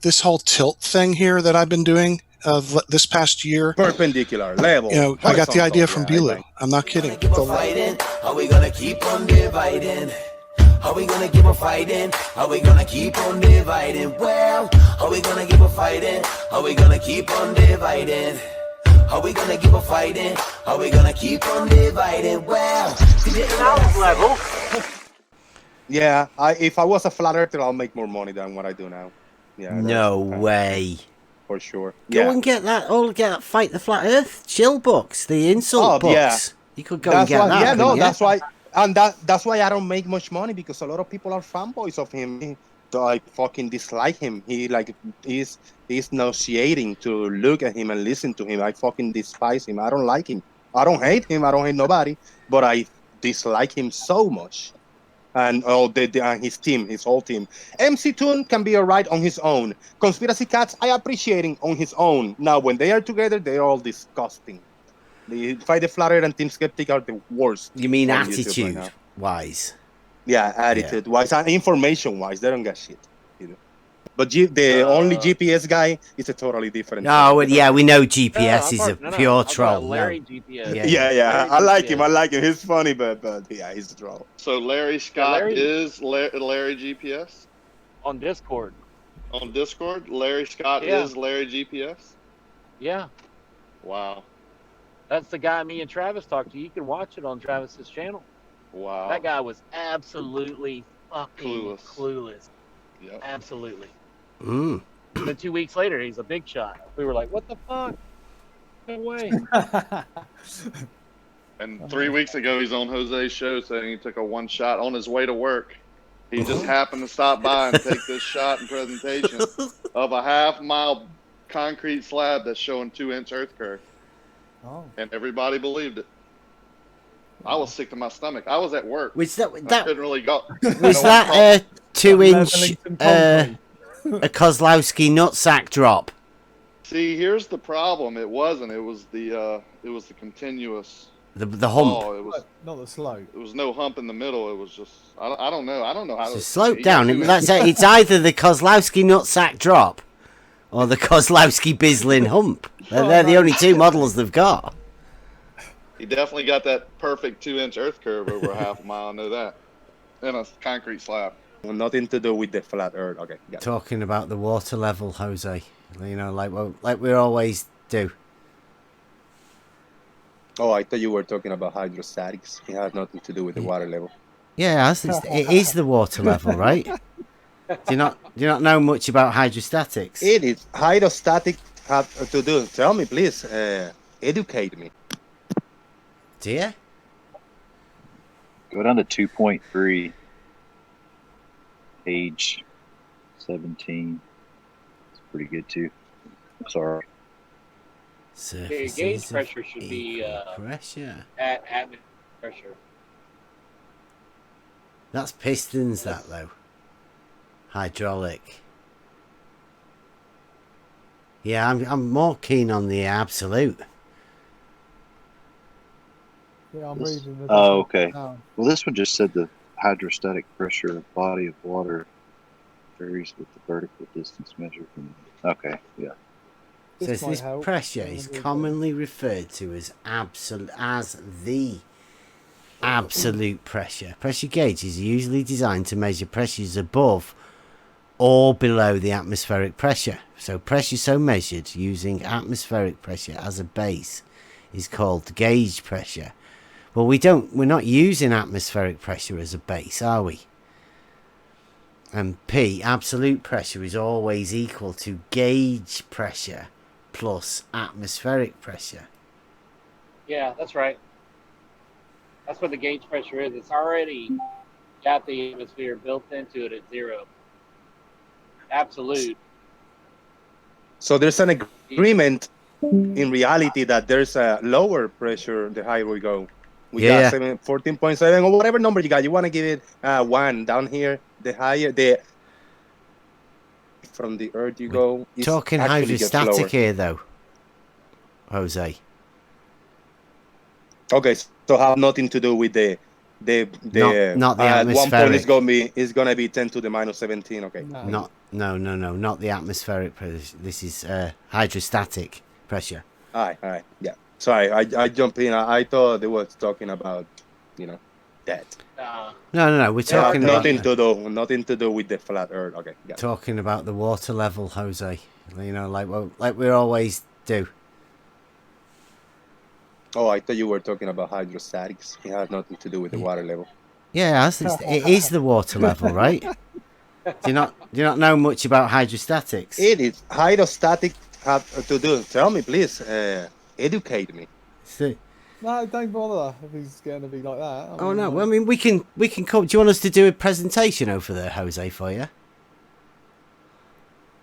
this whole tilt thing here that I've been doing this past year. Perpendicular, level. You know, I got the idea from Belu. I'm not kidding. Are we gonna keep on dividing? Are we gonna keep on fighting? Are we gonna keep on dividing? Well, are we gonna keep on fighting? Are we gonna keep on dividing? Are we gonna keep on fighting? Are we gonna keep on dividing? Well, sound level. Yeah, if I was a flat earther, I'll make more money than what I do now. Yeah. No way. For sure. Go and get that. Get that Fight the Flat Earth chill books, the insult books. Yeah. You could go and get that. Yeah, no, that's why. And that's why I don't make much money, because a lot of people are fanboys of him. I fucking dislike him. He's nauseating to look at him and listen to him. I fucking despise him. I don't like him. I don't hate him. I don't hate nobody. But I dislike him so much. And his team, his whole team. MC Toon can be alright on his own. Conspiracy Cats, I appreciate him on his own. Now, when they are together, they're all disgusting. The Fight the Flat Earth and Team Skeptic are the worst. You mean attitude-wise? Yeah, attitude-wise and information-wise, they don't get shit. But the only GPS guy is a totally different. Oh, yeah, we know GPS is a pure troll. Larry GPS. Yeah. I like him. He's funny, but yeah, he's a troll. So Larry Scott is Larry GPS on Discord. On Discord, Larry Scott is Larry GPS. Yeah. Wow. That's the guy me and Travis talked to. You can watch it on Travis's channel. Wow. That guy was absolutely fucking clueless. Yep. Absolutely. Mm. Then 2 weeks later, he's a big shot. We were like, what the fuck? No way. And 3 weeks ago, he's on Jose's show saying he took a one shot on his way to work. He just happened to stop by and take this shot and presentation of a half-mile concrete slab that's showing 2-inch earth curve. Oh. And everybody believed it. I was sick to my stomach. I was at work. Was that I couldn't really go. Was that a 2-inch a Kozlowski nutsack drop? See, here's the problem. It wasn't. It was the continuous. The hump. Oh, it was not the slope. It was no hump in the middle. It was just I don't know. I don't know how to slope down. It's either the Kozlowski nutsack drop or the Kozlowski Bislin hump. They're the only two models they've got. He definitely got that perfect 2-inch earth curve over a half a mile. I know that. And a concrete slab. Well, nothing to do with the flat earth. Okay. Talking about the water level, Jose. You know, like we always do. Oh, I thought you were talking about hydrostatics. It had nothing to do with the water level. Yeah, it is the water level, right? Do you not know much about hydrostatics? It is. Hydrostatic have to do. Tell me, please. Educate me. Do you? Go down to 2.3. Age 17. It's pretty good too. Sorry. Gauge pressure should be pressure. At atmospheric pressure. That's pistons, that though. Hydraulic. Yeah, I'm more keen on the absolute. Yeah, I'm reading the okay. Well, this one just said the hydrostatic pressure of body of water varies with the vertical distance measured from. Okay, yeah. Says this pressure is commonly referred to as the absolute pressure. Pressure gauges are usually designed to measure pressures above or below the atmospheric pressure. So pressure so measured using atmospheric pressure as a base is called gauge pressure. Well, we're not using atmospheric pressure as a base, are we? And P, absolute pressure, is always equal to gauge pressure plus atmospheric pressure. Yeah, that's right. That's what the gauge pressure is. It's already got the atmosphere built into it at 0. Absolute. So there's an agreement in reality that there's a lower pressure the higher we go. We got 14.7 or whatever number you got. You want to give it 1 down here. The higher from the earth you go. Talking hydrostatic here though, Jose. Okay, so have nothing to do with the not the atmospheric. At 1 point is gonna be 10 to the minus 17. Okay. No. No, not the atmospheric pressure. This is hydrostatic pressure. All right, yeah. Sorry, I jumped in. I thought they was talking about, that. No. We're talking about nothing to do with the flat Earth. Okay, yeah. Talking about the water level, Jose. Like we always do. Oh, I thought you were talking about hydrostatics. It has nothing to do with the water level. Yeah, it is the water level, right? Do you not know much about hydrostatics? It is hydrostatic have to do. Tell me, please. Educate me. No, don't bother if he's going to be like that. I mean, we can come. Do you want us to do a presentation over there, Jose, for you?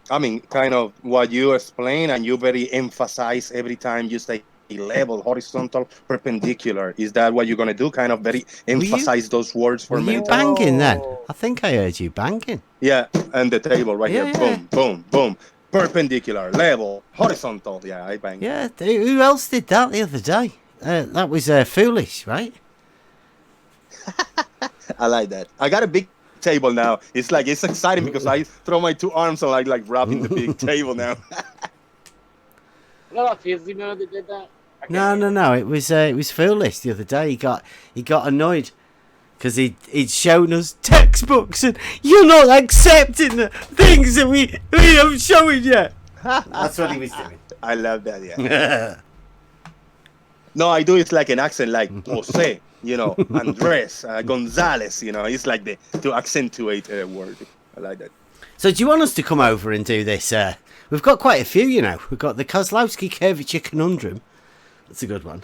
I mean, kind of what you explain, and you very emphasize every time you say level, horizontal, perpendicular. Is that what you're gonna do? Kind of very emphasize those words for me. Were you banging then? I think I heard you banging. Yeah, and the table right here. Yeah. Boom, boom, boom. Perpendicular, level, horizontal. Yeah, I bang. Yeah, who else did that the other day? That was foolish, right? I like that. I got a big table now. It's exciting because I throw my two arms and like wrapping the big table now. Was that Fizzy mode that did that? No. It was foolish the other day. He got annoyed because he'd shown us textbooks and you're not accepting the things that we have shown you. That's what he was doing. I love that. Yeah. No, I do it like an accent, like Jose, Andres, Gonzalez. It's like to accentuate a word. I like that. So do you want us to come over and do this? We've got quite a few, We've got the Kozlowski curvature conundrum. That's a good one.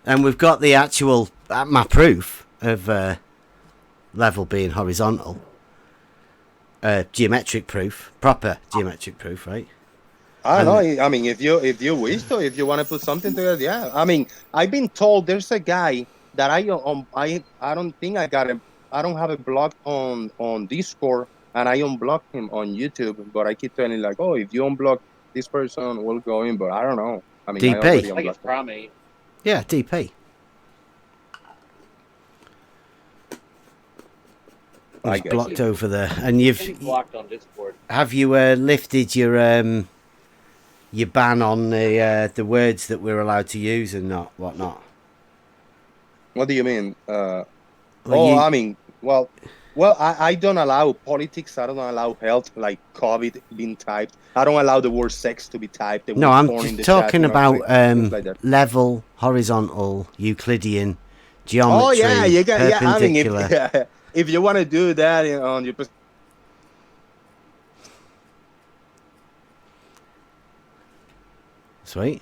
And we've got the actual, my proof of level being horizontal. Geometric proof. Proper geometric proof, right? I know. I mean, if you wish to, if you want to put something together, yeah. I mean, I've been told there's a guy that I don't think I don't have a blog on Discord, and I unblocked him on YouTube. But I keep telling like, oh, if you unblock this person, we'll go in. But I don't know. I mean, DP. I think it's Promate. Yeah, DP. I guess blocked over there, and you've blocked on Discord. Have you lifted your ban on the words that we're allowed to use and whatnot? What do you mean? I don't allow politics. I don't allow health, like COVID being typed. I don't allow the word sex to be typed. No, I'm just talking about level, horizontal, Euclidean, geometry. Oh yeah, you got. Yeah, I mean, if you want to do that on your. Sweet.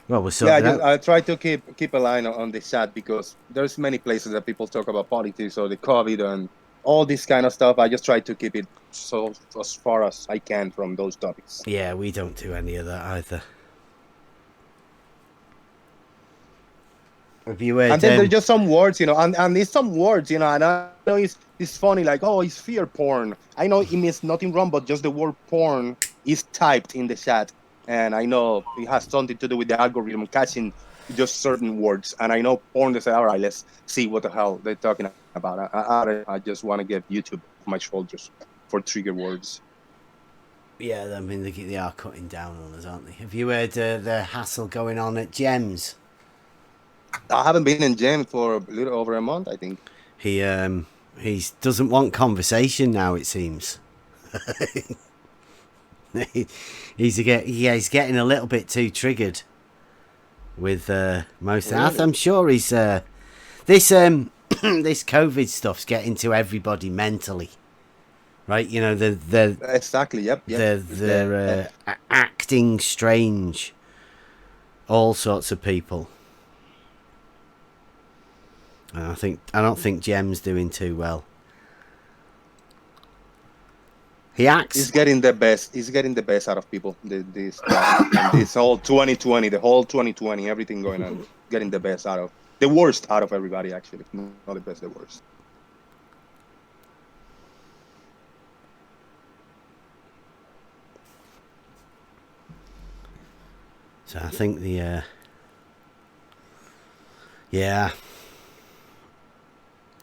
Well, we're sorting out. I try to keep a line on the chat because there's many places that people talk about politics or the COVID and all this kind of stuff. I just try to keep it so as far as I can from those topics. Yeah, we don't do any of that either. Have you heard, and then there's just some words, and there's some words, and I know it's funny, like, oh, it's fear porn. I know it means nothing wrong, but just the word porn is typed in the chat. And I know it has something to do with the algorithm catching just certain words. And I know porn, they say, all right, let's see what the hell they're talking about. I just want to get YouTube off my shoulders for trigger words. Yeah, I mean, they are cutting down on us, aren't they? Have you heard the hassle going on at Gems? I haven't been in Gem for a little over a month, I think. He doesn't want conversation now, it seems. He's getting a little bit too triggered with most. Really? I'm sure he's this this COVID stuff's getting to everybody mentally, right? The exactly. Yep. They're acting strange. All sorts of people. And I don't think Jem's doing too well. He's getting the best. He's getting the best out of people. This whole 2020, the whole 2020, everything going on, getting the best out of the worst out of everybody. Actually, not the best, the worst. So I think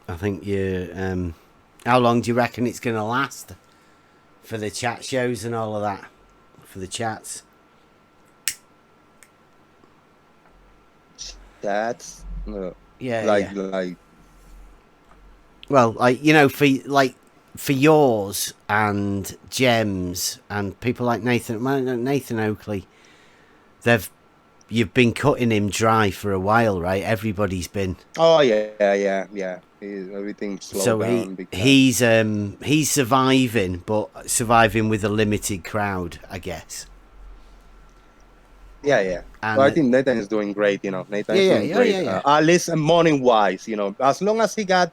I think you. How long do you reckon it's going to last? for the chat shows and all of that, for the chats. That's Yeah. like. Well, like, you know, for yours and Gems and people like Nathan Oakley, you've been cutting him dry for a while, right? Everybody's been. Oh yeah. Everything slowed down. He's surviving, but surviving with a limited crowd, I guess. Yeah. And I think Nathan is doing great. You know, Nathan is doing great. Yeah. At least money wise, you know, as long as he got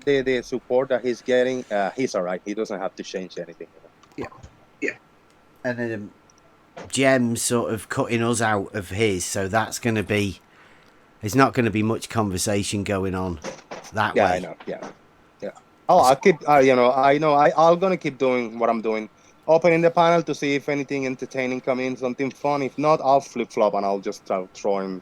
the support that he's getting, he's all right. He doesn't have to change anything. You know? Yeah. And then Gems sort of cutting us out of his, so that's going to be. There's not going to be much conversation going on that way. Yeah, I know. Yeah. Oh, I'll keep. I'm gonna keep doing what I'm doing. Opening the panel to see if anything entertaining come in, something fun. If not, I'll flip flop and I'll just start throwing,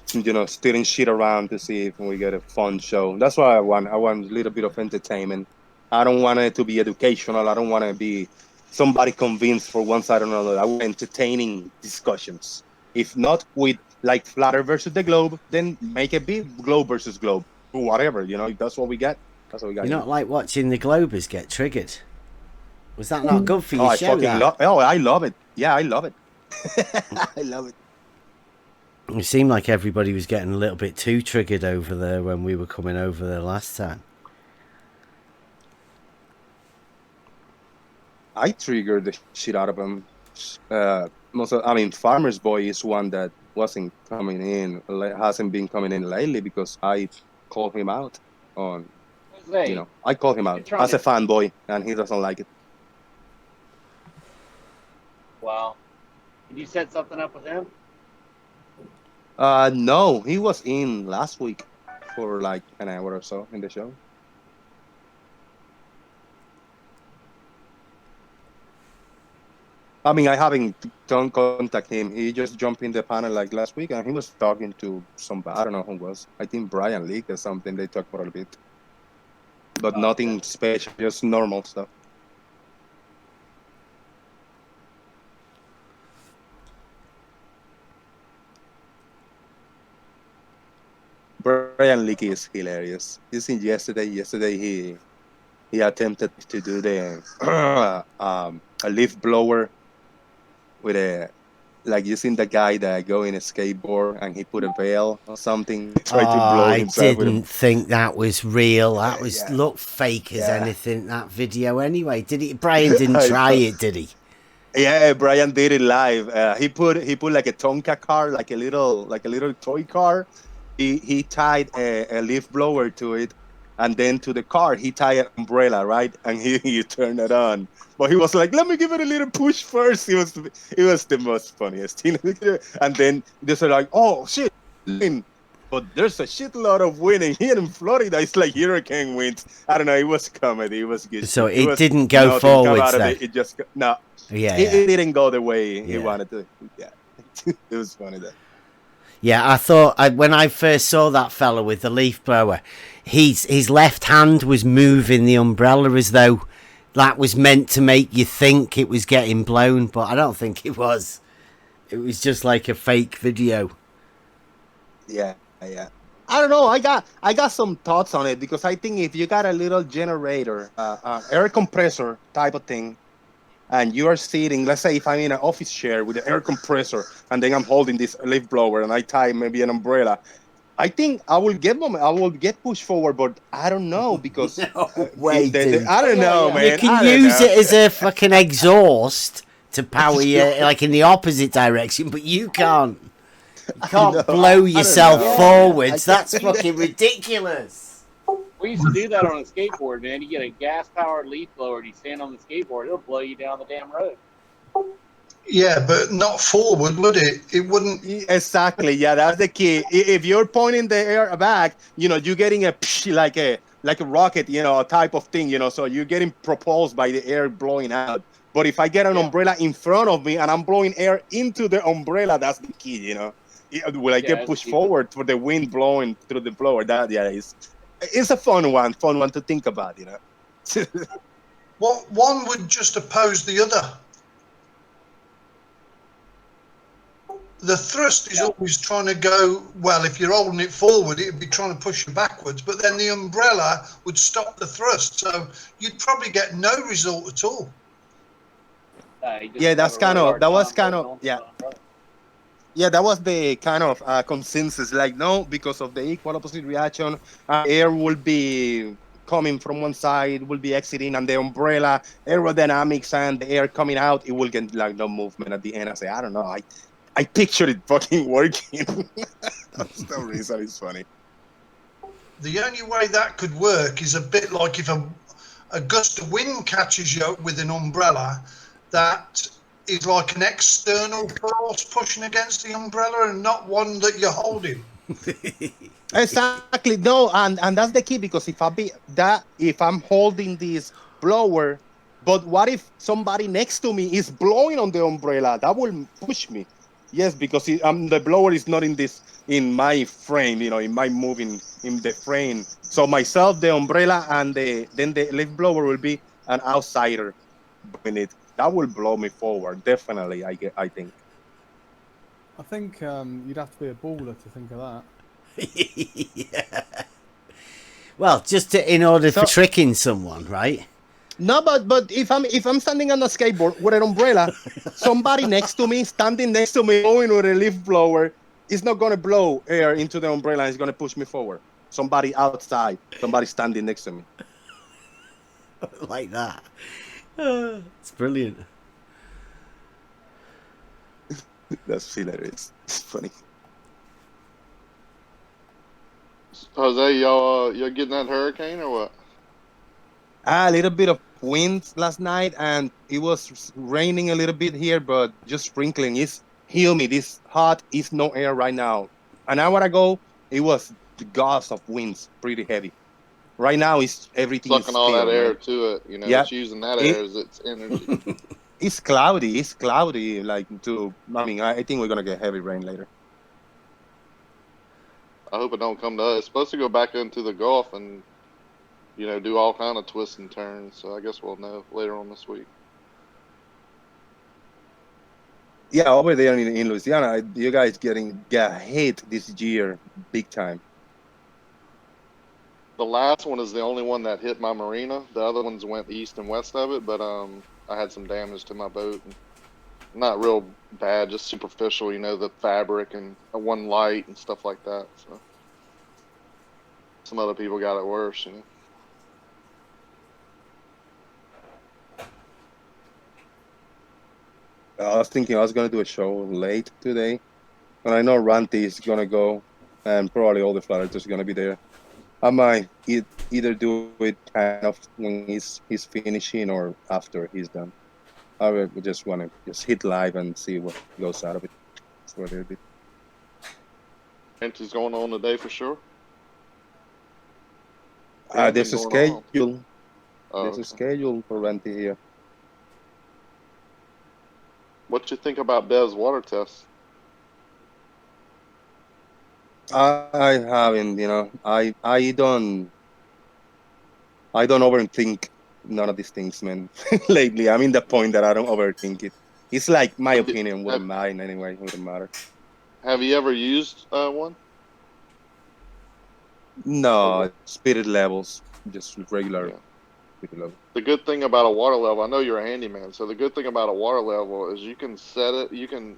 stealing shit around to see if we get a fun show. That's what I want. I want a little bit of entertainment. I don't want it to be educational. I don't want to be somebody convinced for one side or another. I want entertaining discussions. If not with like flatter versus the globe, then make it be globe versus globe or whatever. If that's what we got. That's what we got. You're not like watching the Globers get triggered. Was that not good for your show? I love it. Yeah, I love it. I love it. It seemed like everybody was getting a little bit too triggered over there when we were coming over there last time. I triggered the shit out of them. Farmer's Boy is one that wasn't coming in, hasn't been coming in lately because I called him out on. I called him out as a fanboy, and he doesn't like it. Wow. Did you set something up with him? No, he was in last week for like an hour or so in the show. I haven't done contact him. He just jumped in the panel like last week, and he was talking to somebody. I don't know who it was. I think Brian Leak or something. They talked for a bit, but nothing special, just normal stuff. Brian Leakey is hilarious. You seen yesterday? Yesterday he attempted to do the a leaf blower with you seen the guy that go in a skateboard and he put a veil or something. Tried to blow himself. I didn't think that was real. That looked fake as anything. That video anyway. Brian didn't try it, did he? Yeah, Brian did it live. He put like a Tonka car, like a little toy car. He tied a leaf blower to it, and then to the car he tied an umbrella, right? And he turned it on. But he was like, "Let me give it a little push first." It was the most funniest thing. And then they said like, "Oh shit!" But there's a shitload of winning here in Florida. It's like hurricane winds. I don't know. It was comedy. It was good. So it didn't go forwards then. It just no. Yeah. It didn't go the way he wanted to. Yeah, it was funny though. Yeah, I thought when I first saw that fella with the leaf blower, his left hand was moving the umbrella as though that was meant to make you think it was getting blown, but I don't think it was. It was just like a fake video. Yeah. I don't know. I got some thoughts on it because I think if you got a little generator, air compressor type of thing, and you are sitting, let's say if I'm in an office chair with an air compressor and then I'm holding this leaf blower and I tie maybe an umbrella, I think I will get pushed forward, but I don't know because I don't know, man. You can use it as a fucking exhaust to power you like in the opposite direction, but you can't. You can't blow yourself forwards. That's fucking ridiculous. We used to do that on a skateboard, man. You get a gas-powered leaf blower and you stand on the skateboard, it'll blow you down the damn road. Yeah, but not forward, would it? It wouldn't. Exactly. Yeah, that's the key. If you're pointing the air back, you're getting a like a rocket, a type of thing, so you're getting propelled by the air blowing out. But if I get an umbrella in front of me and I'm blowing air into the umbrella, that's the key, Will I get pushed forward for the wind blowing through the blower? It's a fun one to think about, one would just oppose the other. The thrust is always trying to go, well, if you're holding it forward, it'd be trying to push you backwards, but then the umbrella would stop the thrust. So you'd probably get no result at all. Yeah, that was the kind of consensus. Like, no, because of the equal opposite reaction, air will be coming from one side, will be exiting, and the umbrella aerodynamics and the air coming out, it will get like no movement at the end. I say, I don't know. I picture it fucking working. That's the reason it's funny. The only way that could work is a bit like if a gust of wind catches you with an umbrella, that is like an external force pushing against the umbrella and not one that you're holding. Exactly. No, and that's the key, because if I'm holding this blower, but what if somebody next to me is blowing on the umbrella? That will push me. Yes, because the blower is not in my frame, in my moving in the frame. So myself, the umbrella, and then the leaf blower will be an outsider doing it. That will blow me forward. Definitely, I think. I think you'd have to be a baller to think of that. Yeah. Well, just in order for tricking someone, right? No, but if I'm standing on a skateboard with an umbrella, somebody next to me, standing next to me, going with a leaf blower, is not gonna blow air into the umbrella. It's gonna push me forward. Somebody outside, somebody standing next to me. Like that. It's brilliant. That's hilarious. It's funny. Jose, y'all getting that hurricane or what? A little bit of wind last night, and it was raining a little bit here, but just sprinkling. It's humid. It's hot. It's no air right now. An hour ago, it was the gusts of winds, pretty heavy. Right now, everything is Sucking all still, that air man. to it. Yeah, It's using that air as its energy. It's cloudy. It's cloudy. I think we're gonna get heavy rain later. I hope it don't come to us. It's supposed to go back into the Gulf and do all kind of twists and turns. So I guess we'll know later on this week. Yeah, over there in Louisiana, you guys get hit this year big time. The last one is the only one that hit my marina. The other ones went east and west of it, but I had some damage to my boat. Not real bad, just superficial, the fabric and one light and stuff like that. So some other people got it worse, I was thinking I was gonna do a show late today, and I know Ranty is gonna go, and probably all the flat are just gonna be there. I might either do it kind of when he's finishing or after he's done. I would just want to just hit live and see what goes out of it for a little bit. Ranty's going on today for sure. There's a schedule. Oh, there's a schedule for Ranty here. What you think about Dev's water test? I haven't, I don't overthink none of these things, man. Lately, I'm in the point that I don't overthink it. It's like my opinion wouldn't matter anyway. Wouldn't matter. Have you ever used one? No, spirit levels, just regular spirit level. The good thing about a water level, I know you're a handyman, so the good thing about a water level is you can set it, you can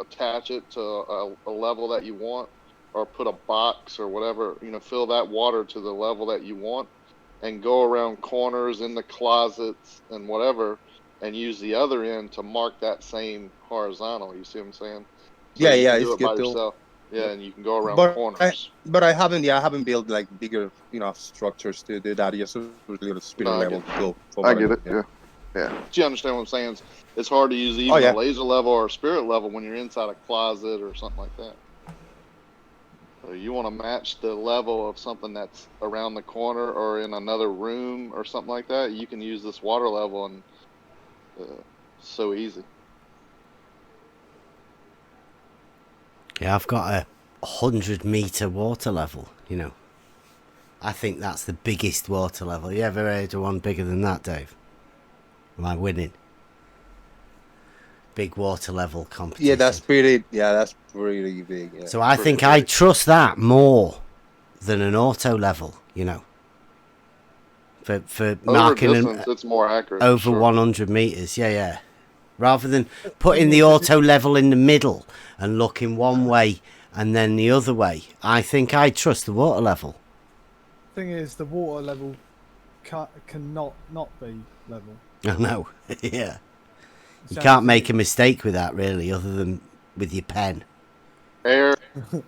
attach it to a level that you want, or put a box or whatever, fill that water to the level that you want, and go around corners in the closets and whatever, and use the other end to mark that same horizontal. You see what I'm saying? So Yeah, you can it's do it by good too. yourself. Yeah, and you can go around corners. But I haven't built like bigger, structures to do that. Just a little spirit level to go forward. I get it. Yeah. But you understand what I'm saying? It's hard to use even a laser level or a spirit level when you're inside a closet or something like that. So you want to match the level of something that's around the corner or in another room or something like that. You can use this water level, and so easy. Yeah, I've got a 100-meter water level, I think that's the biggest water level. You ever heard of one bigger than that, Dave? Am I winning? Big water level competition. Yeah, that's pretty big. Yeah. So I think I trust that more than an auto level, you know. For marking distance, it's more accurate. Over 100 meters, yeah. Rather than putting the auto level in the middle and looking one way and then the other way, I think I trust the water level. Thing is, the water level cannot not be level. I know, yeah. You can't make a mistake with that, really, other than with your pen. Air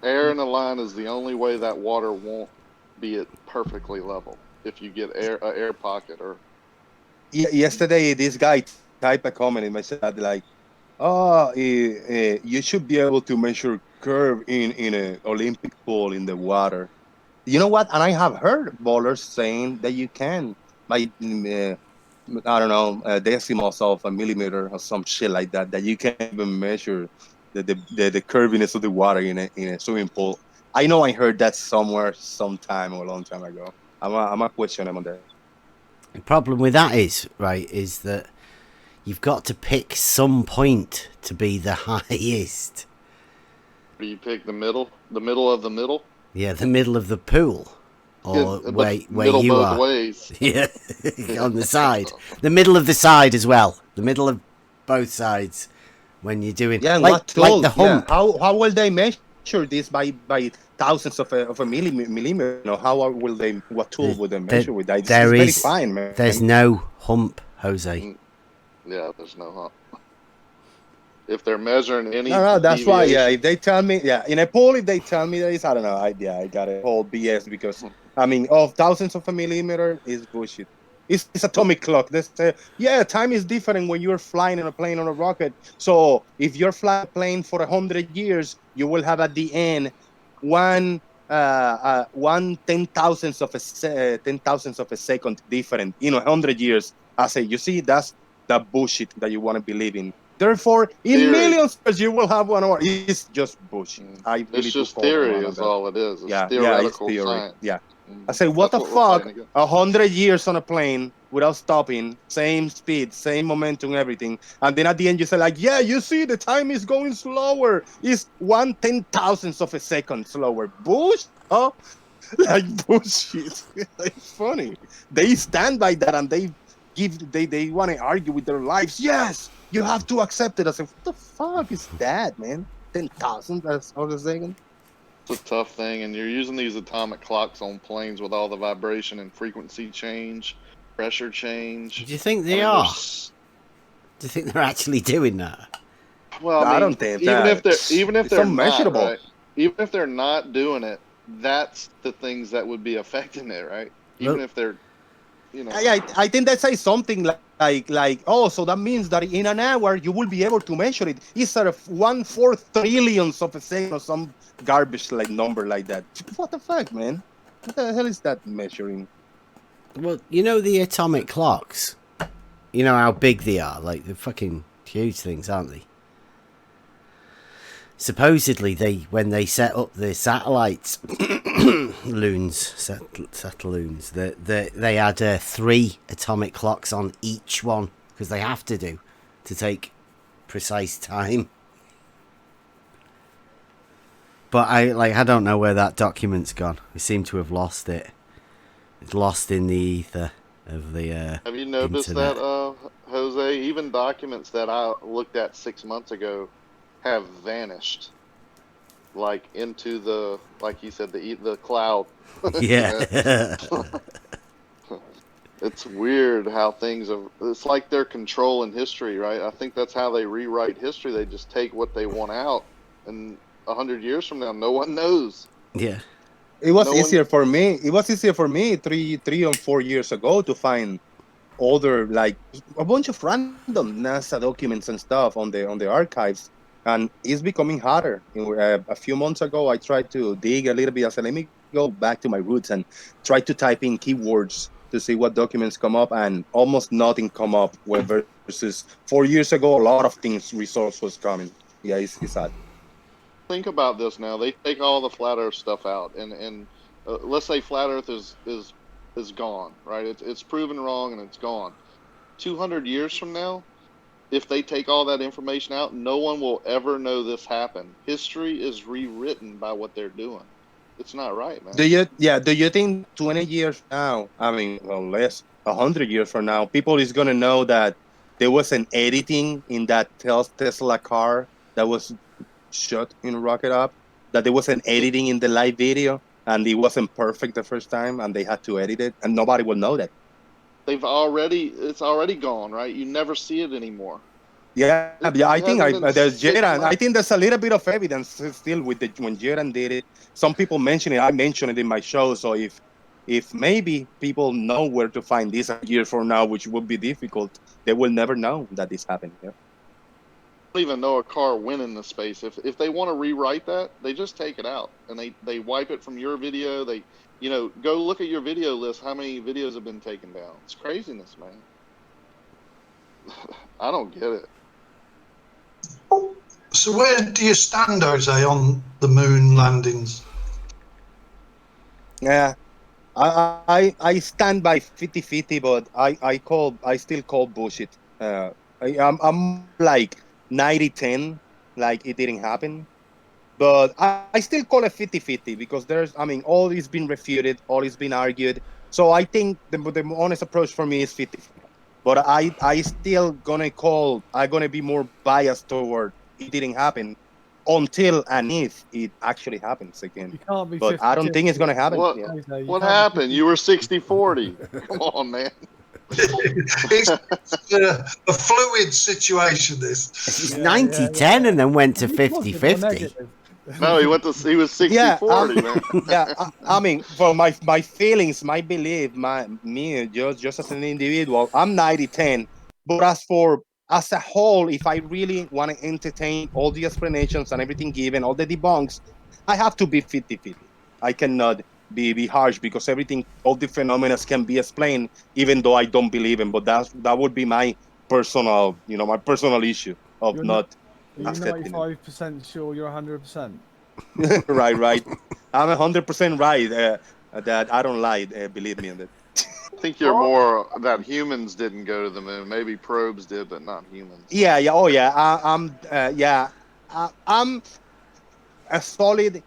in a line is the only way that water won't be at perfectly level. If you get an air pocket or. Yesterday, this guy typed a comment in my chat like, "Oh, you should be able to measure curve in an Olympic pool in the water." You know what? And I have heard bowlers saying that you can by I don't know, decimals of a millimeter or some shit like that. That you can even measure the curviness of the water in a swimming pool. I know I heard that somewhere, sometime or a long time ago. I'm a question on that. The problem with that is that you've got to pick some point to be the highest. Do you pick the middle of the middle? Yeah, the middle of the pool. Or where you both are. Ways. Yeah, on the side. The middle of the side as well. The middle of both sides when you're doing... Yeah, like the hump. Yeah. How will they measure this by thousandths of a millimeter? You know, what tool would they measure with that? It's very fine, man. There's no hump, Jose. Yeah, there's no hump. If they're measuring any No, that's deviation. why, yeah, if they tell me, in a pool, if they tell me that is, I don't know, I got a whole BS because, I mean, of thousandths of a millimeter is bullshit. It's atomic clock. They say, time is different when you're flying in a plane or a rocket. So if you're flying a plane for 100 years, you will have at the end one 10,000ths of a second different, 100 years. I say, you see, that's the bullshit that you want to believe in. Therefore, in millions years, you will have 1 hour. It's just bullshit. It's just theory is all it is. It's theoretical science. Yeah. I say, what the fuck? 100 years on a plane without stopping, same speed, same momentum, everything. And then at the end, you say like, you see, the time is going slower. It's 1/10,000th of a second slower. Bullshit. Oh, like bullshit. It's funny. They stand by that and they want to argue with their lives. Yes, you have to accept it. I say, what the fuck is that, man? 10,000 that's all a second. It's a tough thing, and you're using these atomic clocks on planes with all the vibration and frequency change, pressure change. Do you think they are? Do you think they're actually doing that? Well, I don't think even if they're not, right? Even if they're not doing it, that's the things that would be affecting it, right? Even if they're, I think that says something like so that means that in an hour you will be able to measure it. It's sort of 1/4 trillionth of a second or some garbage like number like that. What the fuck, man? What the hell is that measuring? Well, the atomic clocks. You know how big they are. Like, they're fucking huge things, aren't they? Supposedly, when they set up the satellites, satelloons, they had 3 atomic clocks on each one because they have to take precise time. But I don't know where that document's gone. We seem to have lost it. It's lost in the ether of the Have you noticed internet. that, Jose? Even documents that I looked at 6 months ago have vanished, like into the, like you said, the cloud. Yeah. It's weird how things are. It's like they're controlling history, right? I think that's how they rewrite history. They just take what they want out, and 100 years from now, no one knows. Yeah. It was easier for me. It was easier for me 3 or 4 years ago to find older, like a bunch of random NASA documents and stuff on the archives, and it's becoming harder. A few months ago, I tried to dig a little bit. I said, let me go back to my roots and try to type in keywords to see what documents come up, and almost nothing come up. Versus 4 years ago, a lot of things resource was coming. Yeah, it's sad. Think about this now. They take all the flat Earth stuff out, and let's say flat Earth is gone, right? It's proven wrong and it's gone. 200 years from now, if they take all that information out, no one will ever know this happened. History is rewritten by what they're doing. It's not right, man. Do you think 20 years now, I mean, well, less, 100 years from now, people is going to know that there was an editing in that Tesla car that was shot in Rocket Up, that there was an editing in the live video and it wasn't perfect the first time and they had to edit it and nobody will know that. It's already gone, right? You never see it anymore. Yeah, I think there's Jaron. I months. think there's a little bit of evidence still with when Jaron did it. Some people mention it. I mentioned it in my show. So if maybe people know where to find this a year from now, which would be difficult, they will never know that this happened. Yeah. I don't even know a car went into space. If they want to rewrite that, they just take it out and they wipe it from your video. They go look at your video list. How many videos have been taken down? It's craziness, man. I don't get it. So where do you stand, Jose, on the moon landings? Yeah, I stand by 50-50, but I still call bullshit. I'm like 90-10, like it didn't happen. But I still call it 50-50 because all is been refuted, all is been argued. So I think the honest approach for me is 50-50. But I still I'm gonna be more biased toward it didn't happen until and if it actually happens again. You can't be. But I don't think it's gonna happen. What happened? You were 60-40. Come on, man. It's a fluid situation. This. It's 90-10 and then went to 50-50. No, he was 60-40, man. Yeah, I mean, for my feelings, my belief, me just as an individual, I'm 90-10. But as a whole, if I really want to entertain all the explanations and everything given, all the debunks, I have to be 50-50. I cannot be harsh because all the phenomena can be explained, even though I don't believe in. But that would be my personal, my personal issue of not. Are you 95% sure you're 100%? Right. I'm 100% right that I don't lie. Believe me on that. I think you're more that humans didn't go to the moon. Maybe probes did, but not humans. Yeah. Oh, yeah. I'm a solid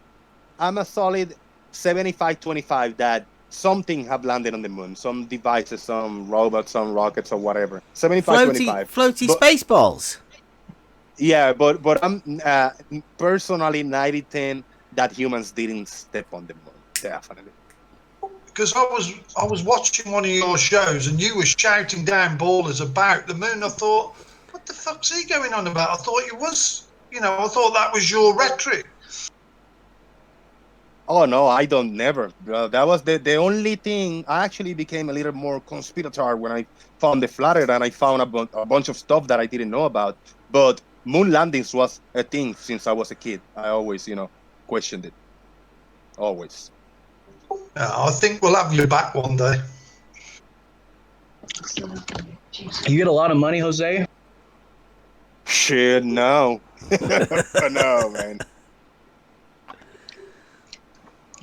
75-25 that something have landed on the moon. Some devices, some robots, some rockets, or whatever. 75-25. Floaty space balls. Yeah, but I'm personally 90-10 that humans didn't step on the moon. Definitely. Because I was watching one of your shows and you were shouting down ballers about the moon. I thought, what the fuck's he going on about? I thought it was, I thought that was your rhetoric. Oh no, I don't never. That was the only thing. I actually became a little more conspiratorial when I found the flat Earth and I found a bunch of stuff that I didn't know about. But moon landings was a thing since I was a kid. I always, questioned it. Always. I think we'll have you back one day. You get a lot of money, Jose? Shit, no. No, man.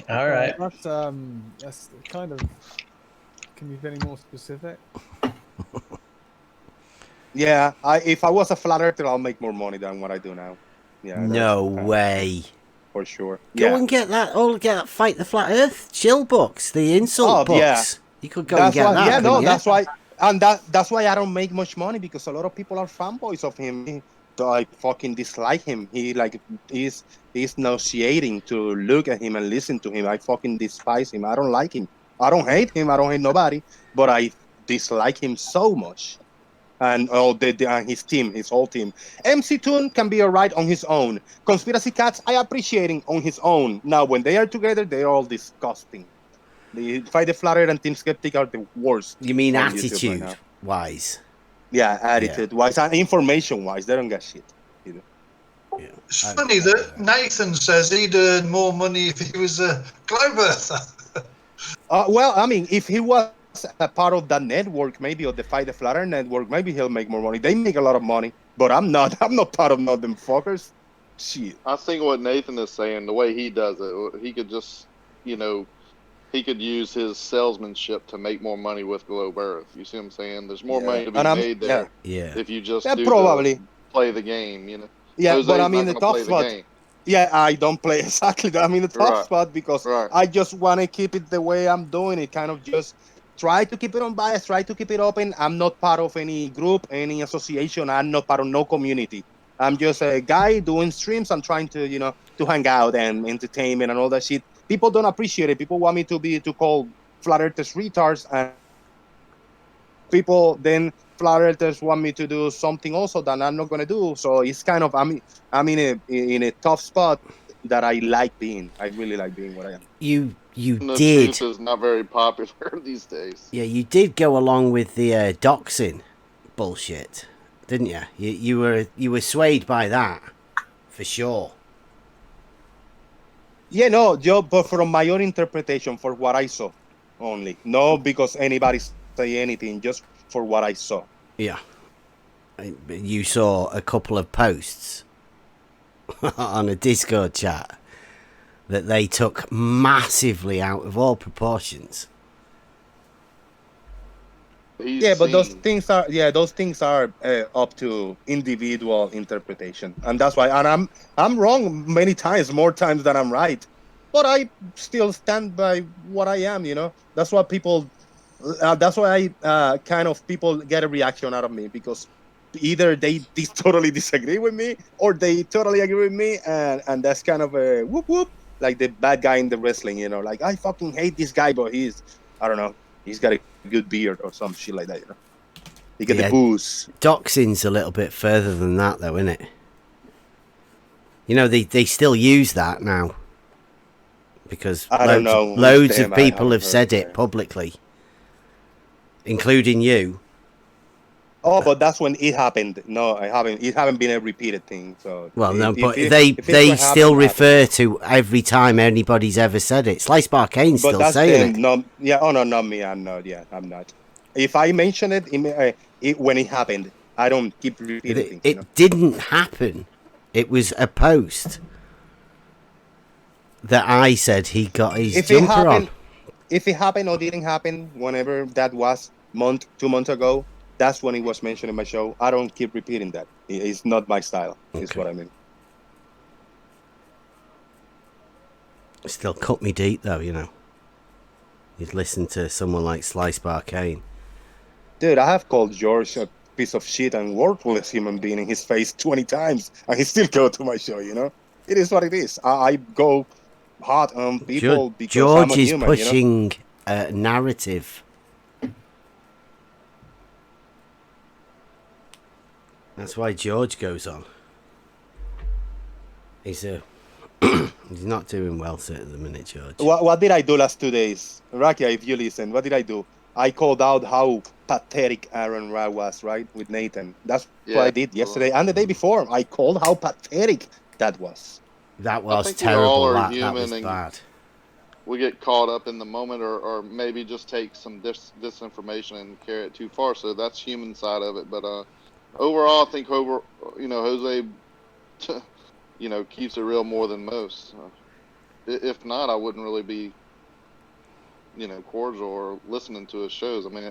All right. That's kind of. Can you be any more specific? Yeah, if I was a flat earther, I'll make more money than what I do now. Yeah. No way. For sure. Go and get that Fight the Flat Earth chill books, the insult books. Yeah. You could go and get that. Yeah, no, that's why. And that's why I don't make much money because a lot of people are fanboys of him. I fucking dislike him. He's nauseating to look at him and listen to him. I fucking despise him. I don't like him. I don't hate him. I don't hate nobody. But I dislike him so much. And his team, his whole team. MC Toon can be alright on his own. Conspiracy Cats, I appreciate him on his own. Now, when they are together, they're all disgusting. The Fight the Flat Earth and Team Skeptic are the worst. You mean attitude-wise? Yeah, attitude-wise and information-wise. They don't get shit either. Yeah. It's funny that Nathan says he'd earn more money if he was a globe earther. Well, I mean, if he was a part of that network, maybe, or the Fight the Flat Earth network, maybe he'll make more money. They make a lot of money, but I'm not part of none of them fuckers. Shit. I think what Nathan is saying, the way he does it, he could just, he could use his salesmanship to make more money with Globe Earth. You see what I'm saying? There's more money to be made there if you just do probably play the game. You know, yeah, but Jose's I'm in not the going to top play the spot. game. Yeah, I don't play exactly that. I'm in the top Right. spot because Right. I just want to keep it the way I'm doing it. Kind of just try to keep it unbiased, try to keep it open. I'm not part of any group, any association. I'm not part of no community. I'm just a guy doing streams. I'm trying to, to hang out and entertainment and all that shit. People don't appreciate it. People want me to call flat earthers retards, and people then flat earthers want me to do something also that I'm not gonna do. So it's kind of I'm in a tough spot that I like being. I really like being what I am. You And the did. truth is not very popular these days. Yeah, you did go along with the doxing bullshit, didn't you? You were swayed by that, for sure. Yeah, no, Joe, but from my own interpretation, for what I saw only. No, because anybody say anything, just for what I saw. Yeah. You saw a couple of posts on a Discord chat that they took massively out of all proportions. But those things are up to individual interpretation, and that's why. And I'm wrong many times, more times than I'm right. But I still stand by what I am. That's what people. That's why I kind of people get a reaction out of me, because either they totally disagree with me or they totally agree with me, and that's kind of a whoop whoop, like the bad guy in the wrestling. Like I fucking hate this guy, but I don't know, he's got a good beard or some shit like that. You get the booze. Doxing's a little bit further than that, though, isn't it? They still use that now because loads of people have said it publicly, including you. Oh, but that's when it happened. No, I haven't. It haven't been a repeated thing. So they still refer to every time anybody's ever said it. Slice Bar Kane's still saying it. No, yeah. Oh no, not me. I'm not. Yeah, I'm not. If I mention it, when it happened, I don't keep repeating things. It didn't happen. It was a post that I said he got his jumper on. If it happened or didn't happen, whenever that was 2 months ago, that's when it was mentioned in my show. I don't keep repeating that. It's not my style. Okay. Is what I mean. Still cut me deep, though. You'd listen to someone like Slice Bar Kane. Dude, I have called George a piece of shit and worthless human being in his face 20 times, and he still go to my show. It is what it is. I go hard on people because George I'm a is human, pushing a narrative. That's why George goes on. He's not doing well at the minute, George. What did I do last 2 days? Rakia, if you listen, what did I do? I called out how pathetic Aaron Ra was, right, with Nathan. That's what I did yesterday and the day before. I called how pathetic that was. That was terrible. That was bad. We get caught up in the moment, or maybe just take some disinformation and carry it too far. So that's human side of it. But overall, I think Jose, keeps it real more than most. If not, I wouldn't really be, cordial or listening to his shows. I mean,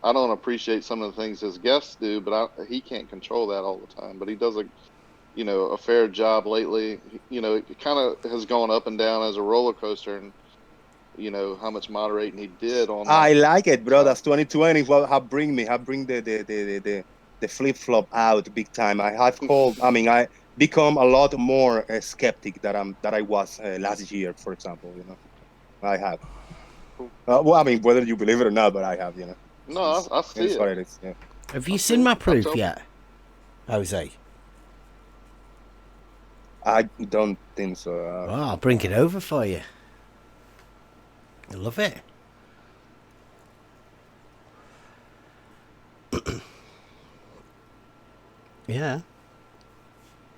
I don't appreciate some of the things his guests do, but he can't control that all the time. But he does a fair job lately. It kind of has gone up and down as a roller coaster, and how much moderating he did on. I like it, bro. That's 2020. Well, bring the flip flop out big time. I have called. I mean, I become a lot more skeptic that I was last year, for example. I have. Well, I mean, whether you believe it or not, but I have. No, I see it. What it is. Yeah. Have you seen my proof yet, Jose? I don't think so. I'll bring it over for you. I love it. Yeah.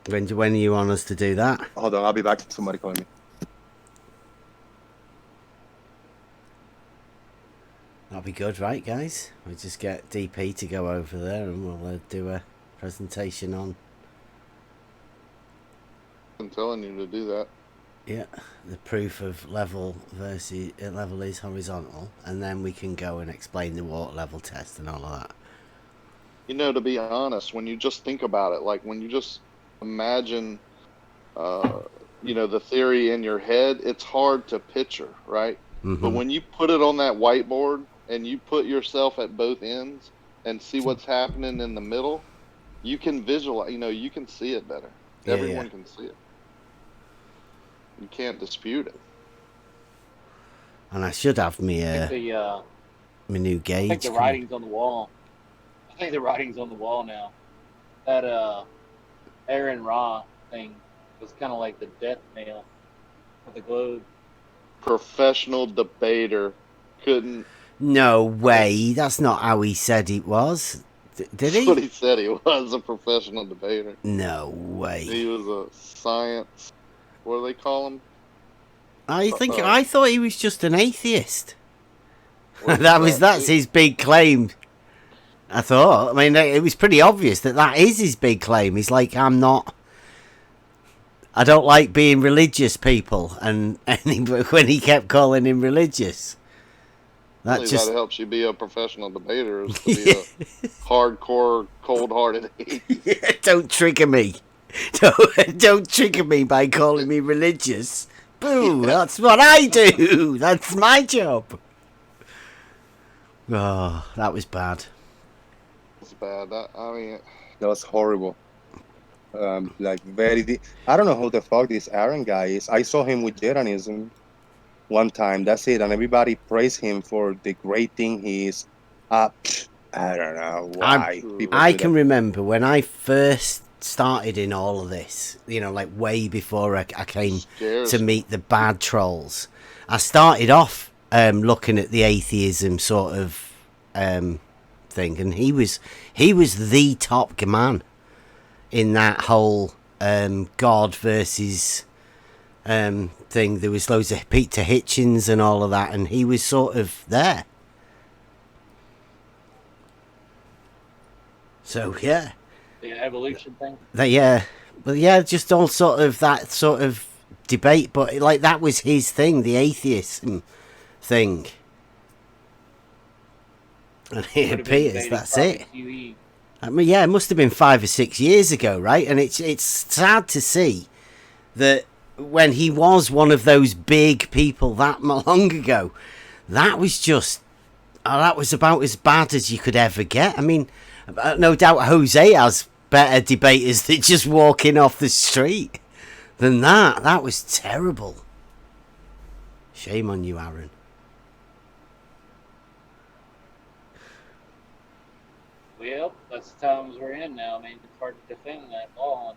When you want us to do that? Hold on, I'll be back. Somebody calling me. That'll be good, right, guys? We'll just get DP to go over there and we'll do a presentation on. I'm telling you to do that. Yeah, the proof of level versus level is horizontal, and then we can go and explain the water level test and all of that. You know, to be honest, when you just think about it, like when you just imagine, the theory in your head, it's hard to picture, right? But when you put it on that whiteboard and you put yourself at both ends and see what's happening in the middle, you can visualize, you can see it better. Everyone can see it. You can't dispute it. And I should have me my new gauge. I think the writing's on the wall. I think the writing's on the wall now. That Aaron Ra thing was kind of like the death nail of the globe. Professional debater couldn't. No way. That's not how he said it was. Did he? That's what he said he was, a professional debater. No way. He was a science. What do they call him? I thought he was just an atheist. That's his big claim. I thought. I mean, it was pretty obvious that is his big claim. He's like, I don't like being religious, people, and when he kept calling him religious, that helps you be a professional debater, is to be a hardcore, cold-hearted atheist. Don't trigger me. Don't trigger me by calling me religious. Boo! That's what I do. That's my job. Oh, that was bad. It's bad. That was horrible. I don't know who the fuck this Aaron guy is. I saw him with Jeranism one time. That's it. And everybody praised him for the great thing he is. I don't know why. I can remember when I first started in all of this, like way before I came to meet the bad trolls. I started off looking at the atheism sort of thing, and he was the top man in that whole God versus thing. There was loads of Peter Hitchens and all of that, and he was sort of there. So yeah. The evolution thing? Just all sort of that sort of debate, but like that was his thing, the atheism thing. And it appears that's it. I mean, it must have been 5 or 6 years ago, right? And it's sad to see that when he was one of those big people that long ago, that was just that was about as bad as you could ever get. I mean, no doubt Jose has better debaters than just walking off the street than that. That was terrible. Shame on you, Aaron. Well, that's the times we're in now. I mean, it's hard to defend that law.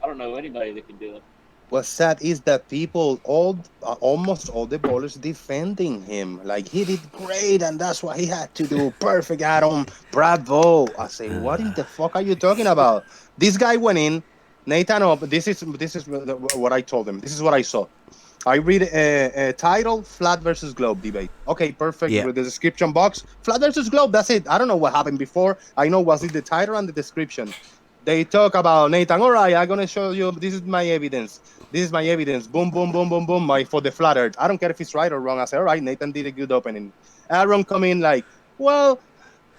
I don't know anybody that can do it. What's sad is that people, almost all the bowlers defending him. Like, he did great, and that's what he had to do. Perfect, Adam. Bravo. I say, what in the fuck are you talking about? This guy went in. Nathan, this is what I told him. This is what I saw. I read a title, flat versus globe debate. Okay, perfect. Yeah. With the description box, flat versus globe, that's it. I don't know what happened before. I know what's in the title and the description. They talk about Nathan. All right, I'm going to show you. This is my evidence. This is my evidence. Boom, boom, boom, boom, boom. For the flat earth. I don't care if it's right or wrong. I say, all right, Nathan did a good opening. Aaron come in like, well,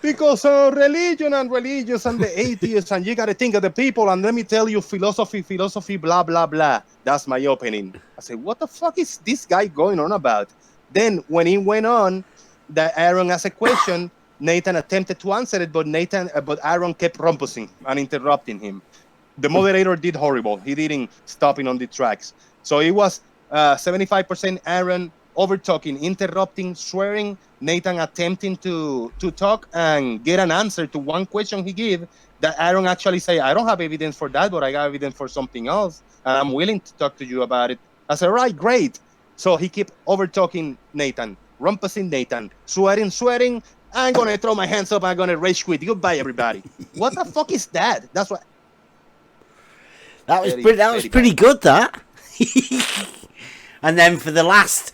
because religion and religious and the atheists, and you got to think of the people. And let me tell you, philosophy, blah, blah, blah. That's my opening. I say, what the fuck is this guy going on about? Then when he went on, that Aaron asked a question. Nathan attempted to answer it, but Aaron kept rumpusing and interrupting him. The moderator did horrible. He didn't stop in on the tracks. So it was 75% Aaron over-talking, interrupting, swearing, Nathan attempting to talk and get an answer to one question he gave that Aaron actually say, I don't have evidence for that, but I got evidence for something else, and I'm willing to talk to you about it. I said, right, great. So he kept over-talking Nathan, rumpusing Nathan, swearing, I'm going to throw my hands up. I'm going to rage quit. Goodbye, everybody. What the fuck is that? That's what. That was pretty good, that. And then for the last,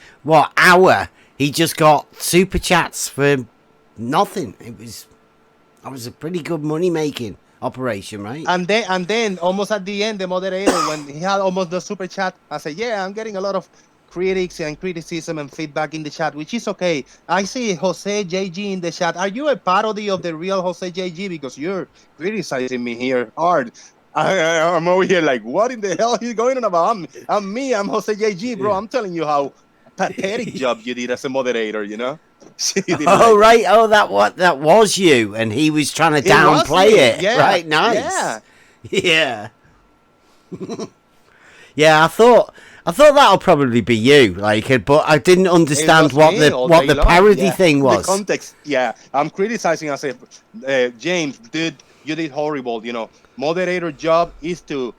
hour, he just got super chats for nothing. That was a pretty good money making operation, right? And then almost at the end, the moderator, when he had almost the super chat, I said, yeah, I'm getting a lot of critics and criticism and feedback in the chat, which is okay. I see Jose JG in the chat. Are you a parody of the real Jose JG? Because you're criticizing me here hard. I'm over here like, what in the hell are you going on about? I'm Jose JG, bro. I'm telling you how pathetic job you did as a moderator, you know? Oh, right. Oh, that was you, and he was trying to downplay it. Yeah. Right, nice. Yeah. Yeah, I thought that'll probably be you, like, but I didn't understand what the parody thing was. The context, yeah. I'm criticizing. I said, James, dude, you did horrible. You know, moderator job is to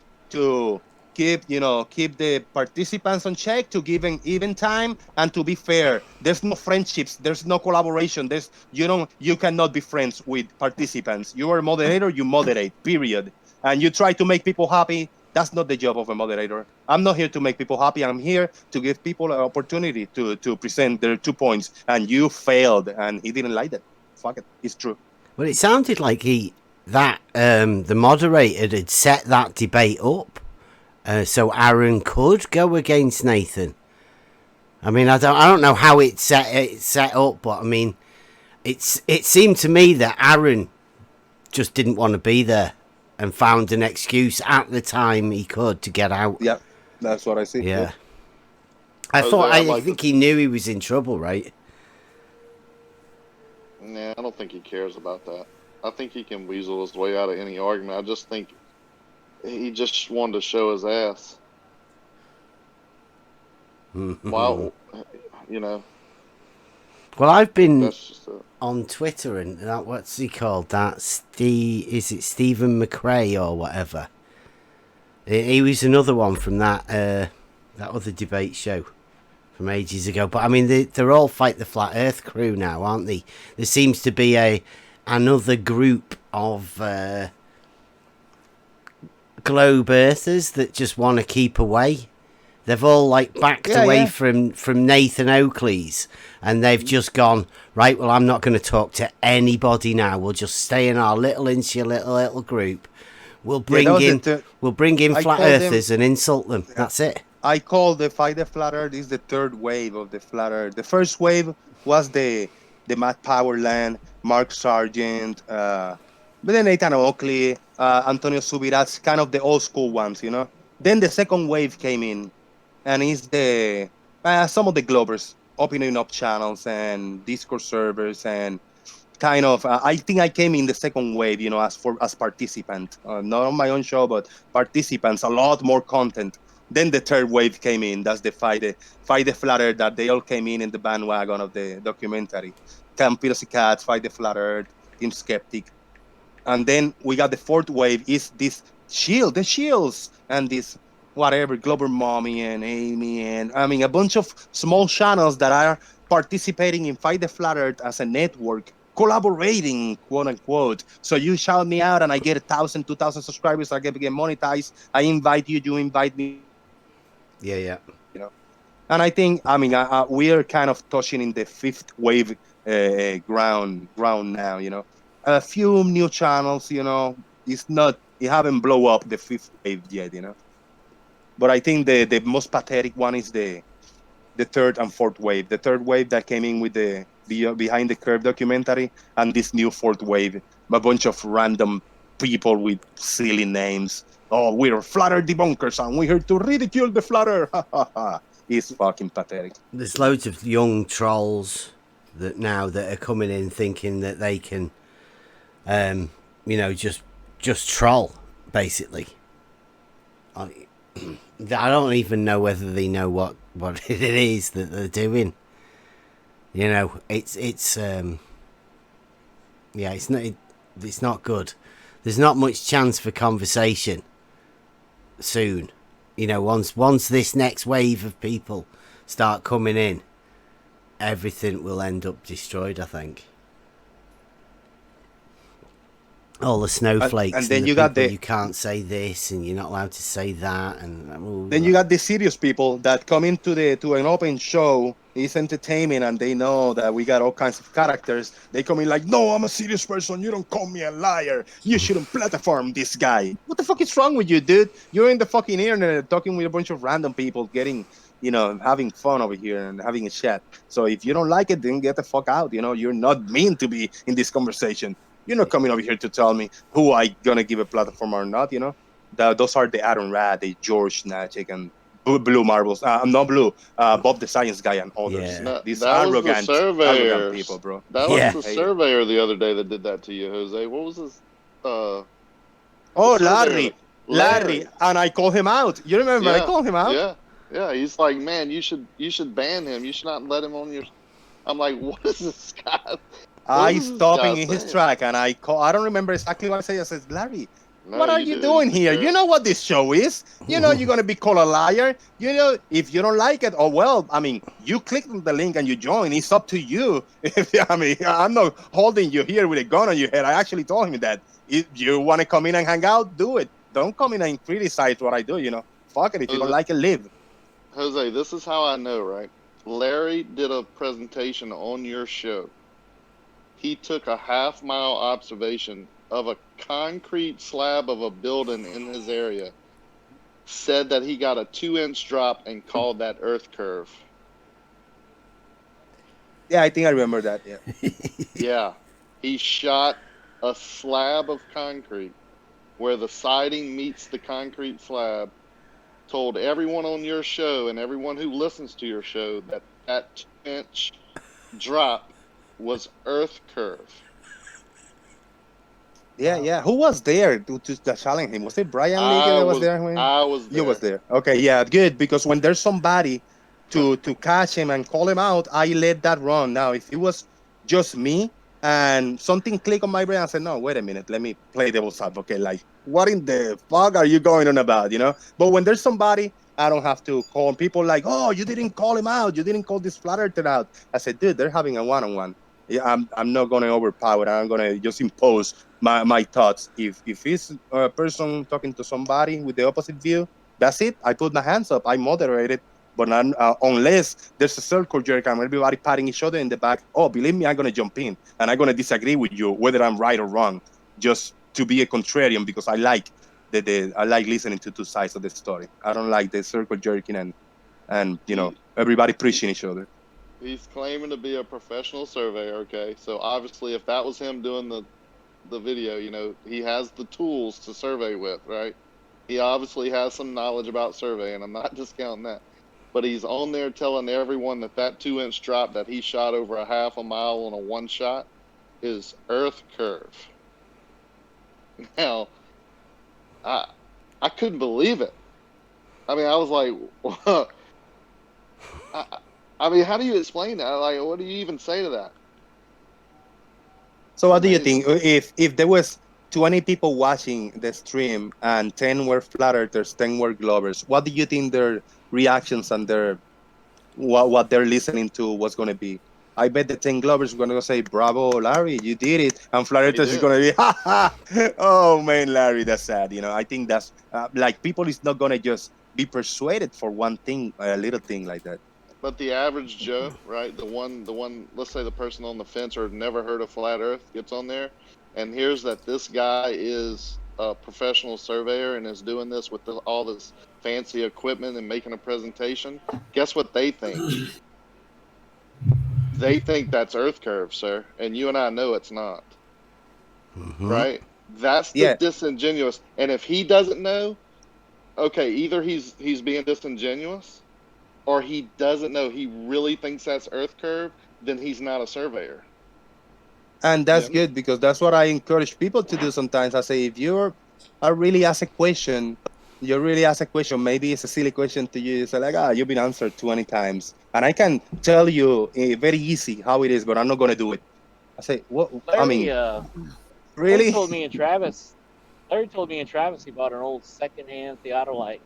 keep the participants on check, to give an even time, and to be fair. There's no friendships. There's no collaboration. You cannot be friends with participants. You are a moderator. You moderate. Period. And you try to make people happy. That's not the job of a moderator. I'm not here to make people happy. I'm here to give people an opportunity to present their 2 points. And you failed, and he didn't like that. Fuck it. It's true. Well, it sounded like the moderator had set that debate up, so Aaron could go against Nathan. I mean, I don't know how it's set up, but I mean, it seemed to me that Aaron just didn't want to be there and found an excuse at the time he could to get out. Yeah, that's what I see. Yeah. I think he knew he was in trouble, right? Nah, I don't think he cares about that. I think he can weasel his way out of any argument. I just think he just wanted to show his ass. Well, you know. Well, I've been on Twitter and that, what's he called? Is it Stephen McRae or whatever? He was another one from that other debate show from ages ago. But I mean, they're all Fight the Flat Earth crew now, aren't they? There seems to be another group of globe earthers that just want to keep away. They've all like backed away from Nathan Oakley's, and they've just gone, right, well, I'm not going to talk to anybody now. We'll just stay in our little insular little group. We'll bring in flat earthers and insult them. Yeah. That's it. I call the Fight the Flat Earth is the third wave of the Flat Earth. The first wave was the Matt Powerland, Mark Sargent, but then Nathan Oakley, Antonio Subirats, kind of the old school ones, you know. Then the second wave came in, and it's some of the Globers opening up channels and Discord servers, and kind of I think I came in the second wave, you know, as participant, not on my own show, but participants, a lot more content. Then the third wave came in. That's the Fight the Flat Earth, that they all came in the bandwagon of the documentary. Conspiracy Cats, Fight the Flat Earth, Team Skeptic, and then we got the fourth wave. Is this the Shields, and this whatever Glober Mommy and Amy, and I mean a bunch of small channels that are participating in Fight the Flat Earth as a network, collaborating, quote unquote. So you shout me out and I get 1,000, 2,000 subscribers, I get monetized. I invite you, you invite me. Yeah. You know, and I think we are kind of touching in the fifth wave ground now. You know, a few new channels. You know, it haven't blow up the fifth wave yet. You know, but I think the most pathetic one is the third and fourth wave. The third wave that came in with the Behind the Curve documentary, and this new fourth wave, a bunch of random people with silly names. Oh, we're Flat Earth debunkers, and we're here to ridicule the Flat Earth. It's fucking pathetic. There's loads of young trolls that are coming in thinking that they can, just troll, basically. I don't even know whether they know what it is that they're doing. You know, it's not good. There's not much chance for conversation soon. You know, once this next wave of people start coming in, everything will end up destroyed, I think. All the snowflakes, and then you got you can't say this and you're not allowed to say that, and then you got the serious people that come into an open show It's entertainment, and they know that we got all kinds of characters. They come in like, no, I'm a serious person. You don't call me a liar. You shouldn't platform this guy. What the fuck is wrong with you, dude? You're in the fucking internet talking with a bunch of random people, getting, having fun over here and having a chat. So if you don't like it, then get the fuck out. You're not meant to be in this conversation. You're not coming over here to tell me who I gonna give a platform or not. Those are the Aaron Rad, the George Najik, and Blue Marbles. Not Blue. Bob the Science Guy and others. Yeah. No, These that was the arrogant people, surveyors. bro. That was Fucking the Yeah. hate it. surveyor the other day that did that to you, Jose. What was his? The Oh, surveyor, Larry, and I call him out. You remember? I Yeah, call him out. yeah. He's like, man, you should ban him. You should not let him on your. I'm like, what is this guy? What I is this stop him guy in his saying? track, and I call. I don't remember exactly what I say. I says, Larry, No, what are you you do. doing here? You know what this show is. You're gonna be called a liar. If you don't like it, oh well. I mean, you click on the link and you join. It's up to you. I'm not holding you here with a gun on your head. I actually told him that if you want to come in and hang out, do it. Don't come in and criticize what I do. Fuck it. If you don't Jose, like it, leave. Jose, this is how I know, right? Larry did a presentation on your show. He took a half-mile observation of a concrete slab of a building in his area, said that he got a 2-inch drop, and called that Earth curve. Yeah, I think I remember that. Yeah. Yeah. He shot a slab of concrete where the siding meets the concrete slab, told everyone on your show and everyone who listens to your show that that 2-inch drop was Earth curve. Yeah. Who was there to challenge him? Was it Brian Lee that was there? I was You there. was there. Okay, yeah, good. Because when there's somebody to catch him and call him out, I let that run. Now, if it was just me and something clicked on my brain, I said, no, wait a minute, let me play devil's advocate. Like, what in the fuck are you going on about? But when there's somebody, I don't have to call people like, oh, you didn't call him out. You didn't call this flat earther out. I said, dude, they're having a one-on-one. Yeah, I'm not gonna overpower. I'm gonna just impose my thoughts. If it's a person talking to somebody with the opposite view, that's it. I put my hands up. I moderate it. But unless there's a circle jerk and everybody patting each other in the back, oh, believe me, I'm gonna jump in and I'm gonna disagree with you whether I'm right or wrong, just to be a contrarian because I like I like listening to two sides of the story. I don't like the circle jerking and everybody preaching each other. He's claiming to be a professional surveyor, okay? So obviously if that was him doing the video, he has the tools to survey with, right? He obviously has some knowledge about surveying. I'm not discounting that. But he's on there telling everyone that 2-inch drop that he shot over a half a mile on a one shot is Earth curve. Now, I couldn't believe it. I mean, I was like, what? I mean, how do you explain that? Like, what do you even say to that? So what do you think? If there was 20 people watching the stream and 10 were flat earthers, 10 were Glovers, what do you think their reactions and what they're listening to was going to be? I bet the 10 Glovers are going to say, bravo, Larry, you did it. And flat earthers is going to be, ha ha. Oh, man, Larry, that's sad. I think that's like people is not going to just be persuaded for one thing, a little thing like that. But the average Joe, right? The one, let's say the person on the fence or never heard of flat Earth gets on there and hears that this guy is a professional surveyor and is doing this with all this fancy equipment and making a presentation. Guess what they think? They think that's Earth curve, sir. And you and I know it's not. Right? That's the disingenuous. And if he doesn't know, okay, either he's being disingenuous, or he doesn't know, he really thinks that's Earth curve, then he's not a surveyor. And that's good because that's what I encourage people to do sometimes. I say, if you really ask a question, maybe it's a silly question to you. It's like, you've been answered 20 times. And I can tell you very easy how it is, but I'm not going to do it. I say, what? Larry, I mean, really? Larry told me and Travis he bought an old secondhand theodolite.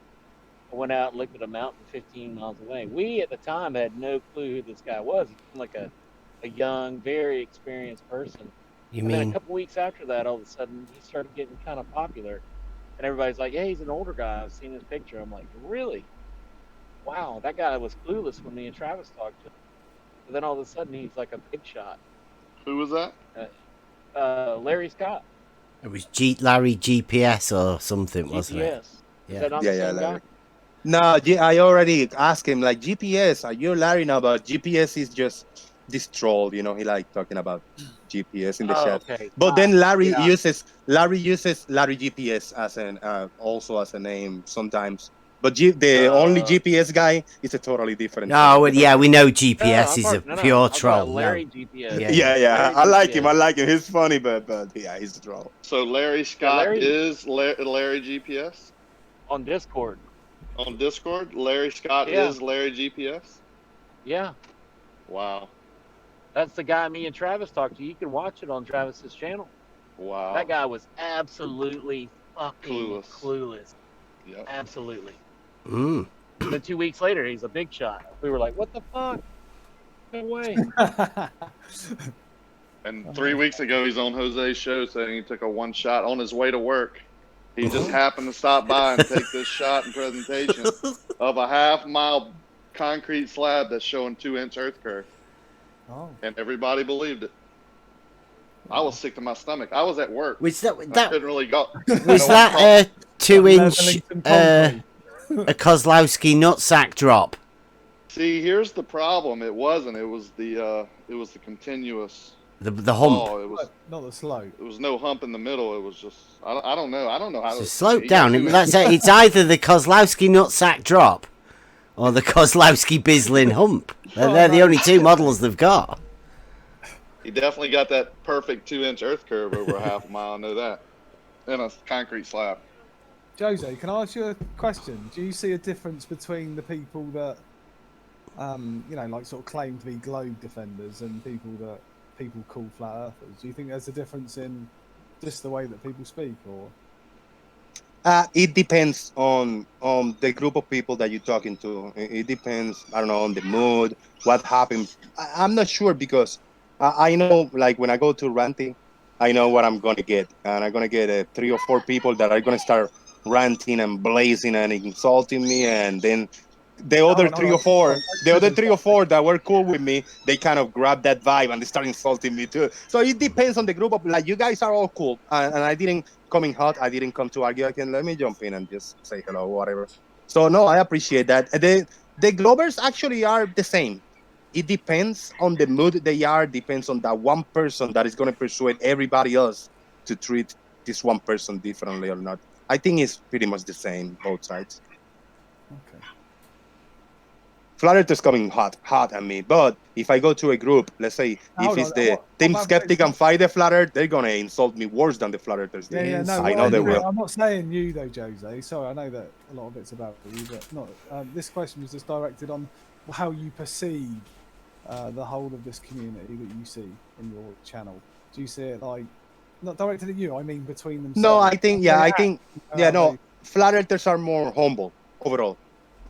Went out and looked at a mountain 15 miles away. We at the time had no clue who this guy was. He seemed like a young, very experienced person. Then a couple weeks after that, all of a sudden, he started getting kind of popular. And everybody's like, yeah, he's an older guy. I've seen his picture. I'm like, really? Wow, that guy was clueless when me and Travis talked to him. But then all of a sudden he's like a big shot. Who was that? Larry Scott. It was Larry GPS or something, wasn't it? GPS. Is Yeah. that not the same Larry. guy? No, I already asked him like GPS. You're Larry now, but GPS is just this troll. He like talking about GPS in the Oh, chat. okay. But then Larry Yeah. uses Larry GPS as an also as a name sometimes. But the only GPS guy is a totally different. Oh, troll. well, yeah, we know No, GPS is a no, pure I'm talking about troll. Larry No. GPS. Yeah. Yeah. Larry I like him. GPS. I like him. He's funny, but yeah, he's a troll. So Larry Scott Larry- is Larry GPS On Discord. on Discord. Larry Scott Yeah. is Larry GPS. Yeah. Wow. That's the guy me and Travis talked to. You can watch it on Travis's channel. Wow. That guy was absolutely fucking clueless. Yep. Absolutely. Mm. Then 2 weeks later, he's a big shot. We were like, what the fuck? No way. And 3 weeks ago, he's on Jose's show saying he took a one shot on his way to work. He just happened to stop by and take this shot and presentation of a half-mile concrete slab that's showing 2-inch earth curve. Oh. And everybody believed it. I was sick to my stomach. I was at work. Was that I couldn't really go. Was that a 2-inch a Kozlowski nutsack drop? See, here's the problem. It wasn't. It was the continuous. The hump. Oh, it was not the slope. It was no hump in the middle. It was just I don't know. I don't know how to Slope down. It's either the Kozlowski nutsack drop or the Kozlowski Bislin hump. They're the only two models they've got. He definitely got that perfect 2-inch earth curve over a half a mile. I know that. And a concrete slab. Jose, can I ask you a question? Do you see a difference between the people that, like sort of claim to be globe defenders and people that people call flat earthers? Do you think there's a difference in just the way that people speak, or? It depends on the group of people that you're talking to. It depends, I don't know, on the mood, what happened. I'm not sure because I know, like when I go to ranting, I know what I'm gonna get, and I'm gonna get 3 or 4 people that are gonna start ranting and blazing and insulting me, and then the other 3 or 4, that were cool with me, they kind of grab that vibe and they start insulting me too. So it depends on the group of, like, you guys are all cool, and I didn't come in hot. I didn't come to argue. Let me jump in and just say hello, whatever. So no, I appreciate that. The Glovers actually are the same. It depends on the mood they are. Depends on that one person that is going to persuade everybody else to treat this one person differently or not. I think it's pretty much the same, both sides. Okay. Flat Earthers coming hot at me, but if I go to a group, let's say if it's the Team Skeptic and fight the Flat Earth, they're gonna insult me worse than the Flat Earthers did. Yeah, no, I know they will. I'm not saying you though, Jose. Sorry, I know that a lot of it's about you, but not. This question was just directed on how you perceive the whole of this community that you see in your channel. Do you see it like not directed at you? I mean between themselves. No, I think, no. Flat Earthers are more humble overall.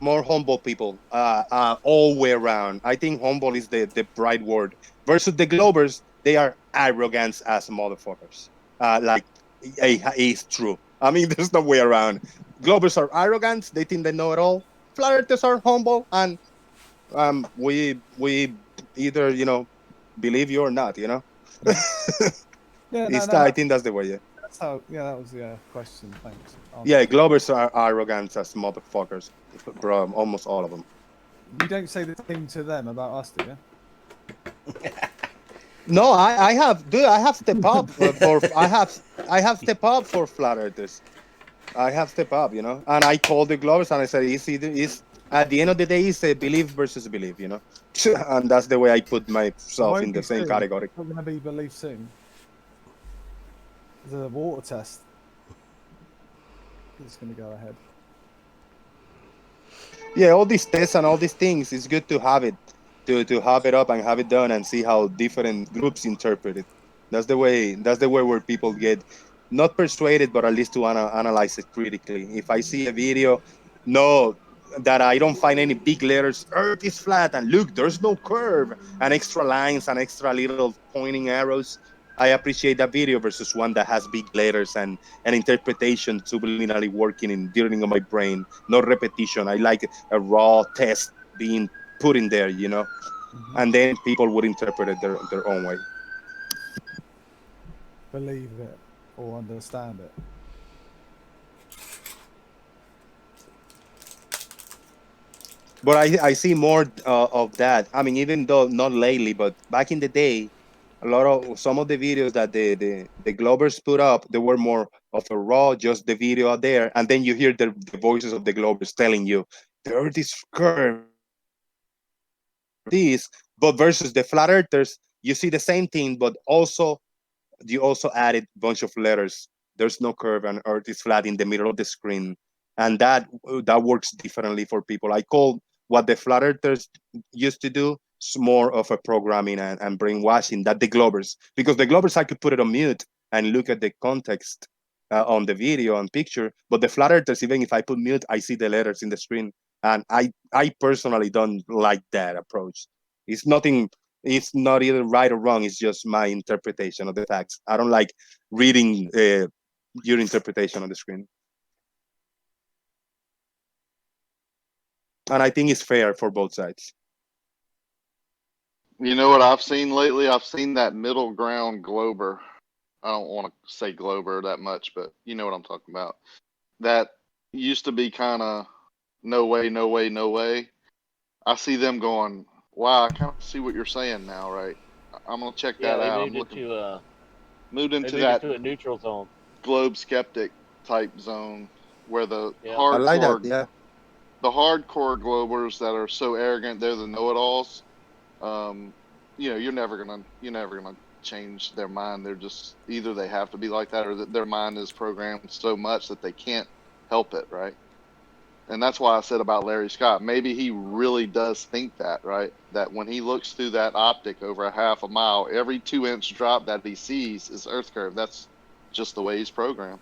More humble people, all way around. I think humble is the right word. Versus the Glovers, they are arrogant as motherfuckers. It's true. I mean, there's no way around. Glovers are arrogant. They think they know it all. Flat Earthers are humble, and we either believe you or not. Yeah, I think that's the way. Yeah. So that was the question. Thanks. Yeah, Glovers are arrogant as motherfuckers, bro. Almost all of them. You don't say the same to them about us, do you? No, I have step up I have step up for Flat Earthers. I have step up, and I called the Glovers and I said, it's at the end of the day, it's a belief versus belief, and that's the way I put myself in the same category. It's not going to be belief soon. The water test is going to go ahead. Yeah, all these tests and all these things, it's good to have it, to have it up and have it done and see how different groups interpret it. That's the way where people get not persuaded, but at least to analyze it critically. If I see a video, that I don't find any big letters, Earth is flat, and look, there's no curve, and extra lines and extra little pointing arrows, I appreciate that video versus one that has big letters and an interpretation subliminally working and dealing on my brain. No repetition. I like a raw test being put in there, and then people would interpret it their own way. Believe it or understand it. But I see more of that. I mean, even though not lately, but back in the day, a lot of some of the videos that the Globers put up, they were more of a raw, just the video out there, and then you hear the voices of the Globers telling you the Earth is curved, this. But versus the flat earthers, you see the same thing, but also you also added a bunch of letters. There's no curve, and Earth is flat in the middle of the screen, and that works differently for people. I call what the flat earthers used to do more of a programming and brainwashing that the Globers, because the Globers I could put it on mute and look at the context on the video and picture, but the flat earthers, even if I put mute, I see the letters in the screen, and I personally don't like that approach. It's nothing, it's not either right or wrong. It's just my interpretation of the facts. I don't like reading your interpretation on the screen, and I think it's fair for both sides. You know what I've seen lately? I've seen that middle ground Glober. I don't want to say Glober that much, but you know what I'm talking about. That used to be kind of no way, no way, no way. I see them going, wow, I kind of see what you're saying now, right? I'm gonna check Yeah, that they out. moved it to Moved they into moved it that to a neutral zone. globe skeptic type zone where the Yeah. I like that. hardcore Yeah. the hardcore globers that are so arrogant they're the know-it-alls. You know, you're never gonna change their mind. They're just either they have to be like that or that their mind is programmed so much that they can't help it, right? And that's why I said about Larry Scott. Maybe he really does think that, right? That when he looks through that optic over a half a mile, every 2-inch drop that he sees is Earth curve. That's just the way he's programmed.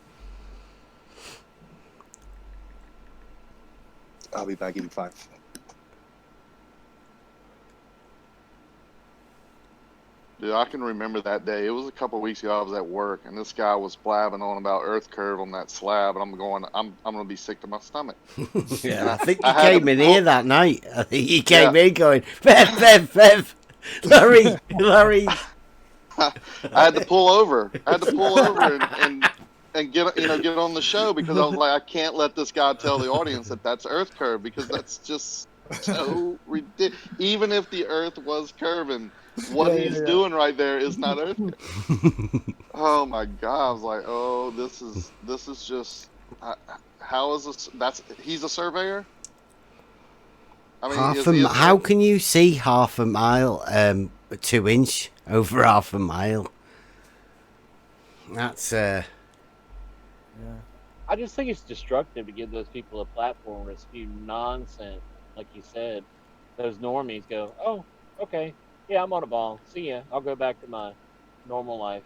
I'll be back in 5. Dude, I can remember that day. It was a couple of weeks ago. I was at work, and this guy was blabbing on about Earth curve on that slab, and I'm going, I'm gonna be sick to my stomach. Yeah, I think you I had came to in pull- here that night. I think you came in going, Bev, Larry. I had to pull over. I had to pull over and get on the show because I was like, I can't let this guy tell the audience that that's Earth curve because that's just so ridiculous. Even if the Earth was curving, what he's doing right there is not Earth curve. Oh my God! I was like, oh, this is just how is this? He's a surveyor. I mean, is he a How can you see half a mile, 2-inch over half a mile? That's Yeah. I just think it's destructive to give those people a platform to spew nonsense, like you said. Those normies go, oh, okay, yeah, I'm on a ball. See ya. I'll go back to my normal life.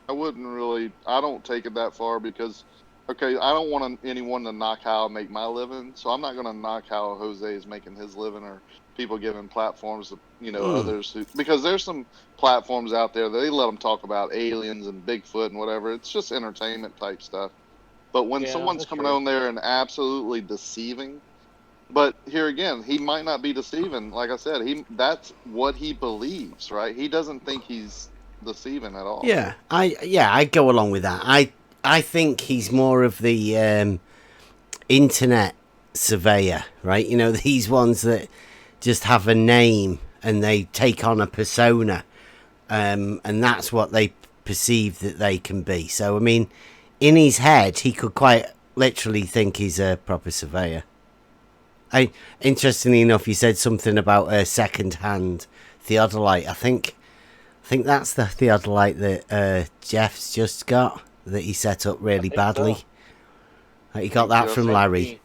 I wouldn't really. I don't take it that far because, okay, I don't want anyone to knock how I make my living, so I'm not going to knock how Jose is making his living or people giving platforms to others because there's some platforms out there that they let them talk about aliens and Bigfoot and whatever. It's just entertainment type stuff. But when Yeah, someone's that's coming true. on there and absolutely deceiving, but here again, he might not be deceiving. Like I said, that's what he believes, right? He doesn't think he's deceiving at all. yeah. I go along with that. I think he's more of the internet surveyor, right? You know, these ones that just have a name and they take on a persona, and that's what they perceive that they can be. So I mean, in his head, he could quite literally think he's a proper surveyor. Interestingly enough, you said something about a second-hand theodolite. I think that's the theodolite that Jeff's just got that he set up really badly. So. He got that from Larry.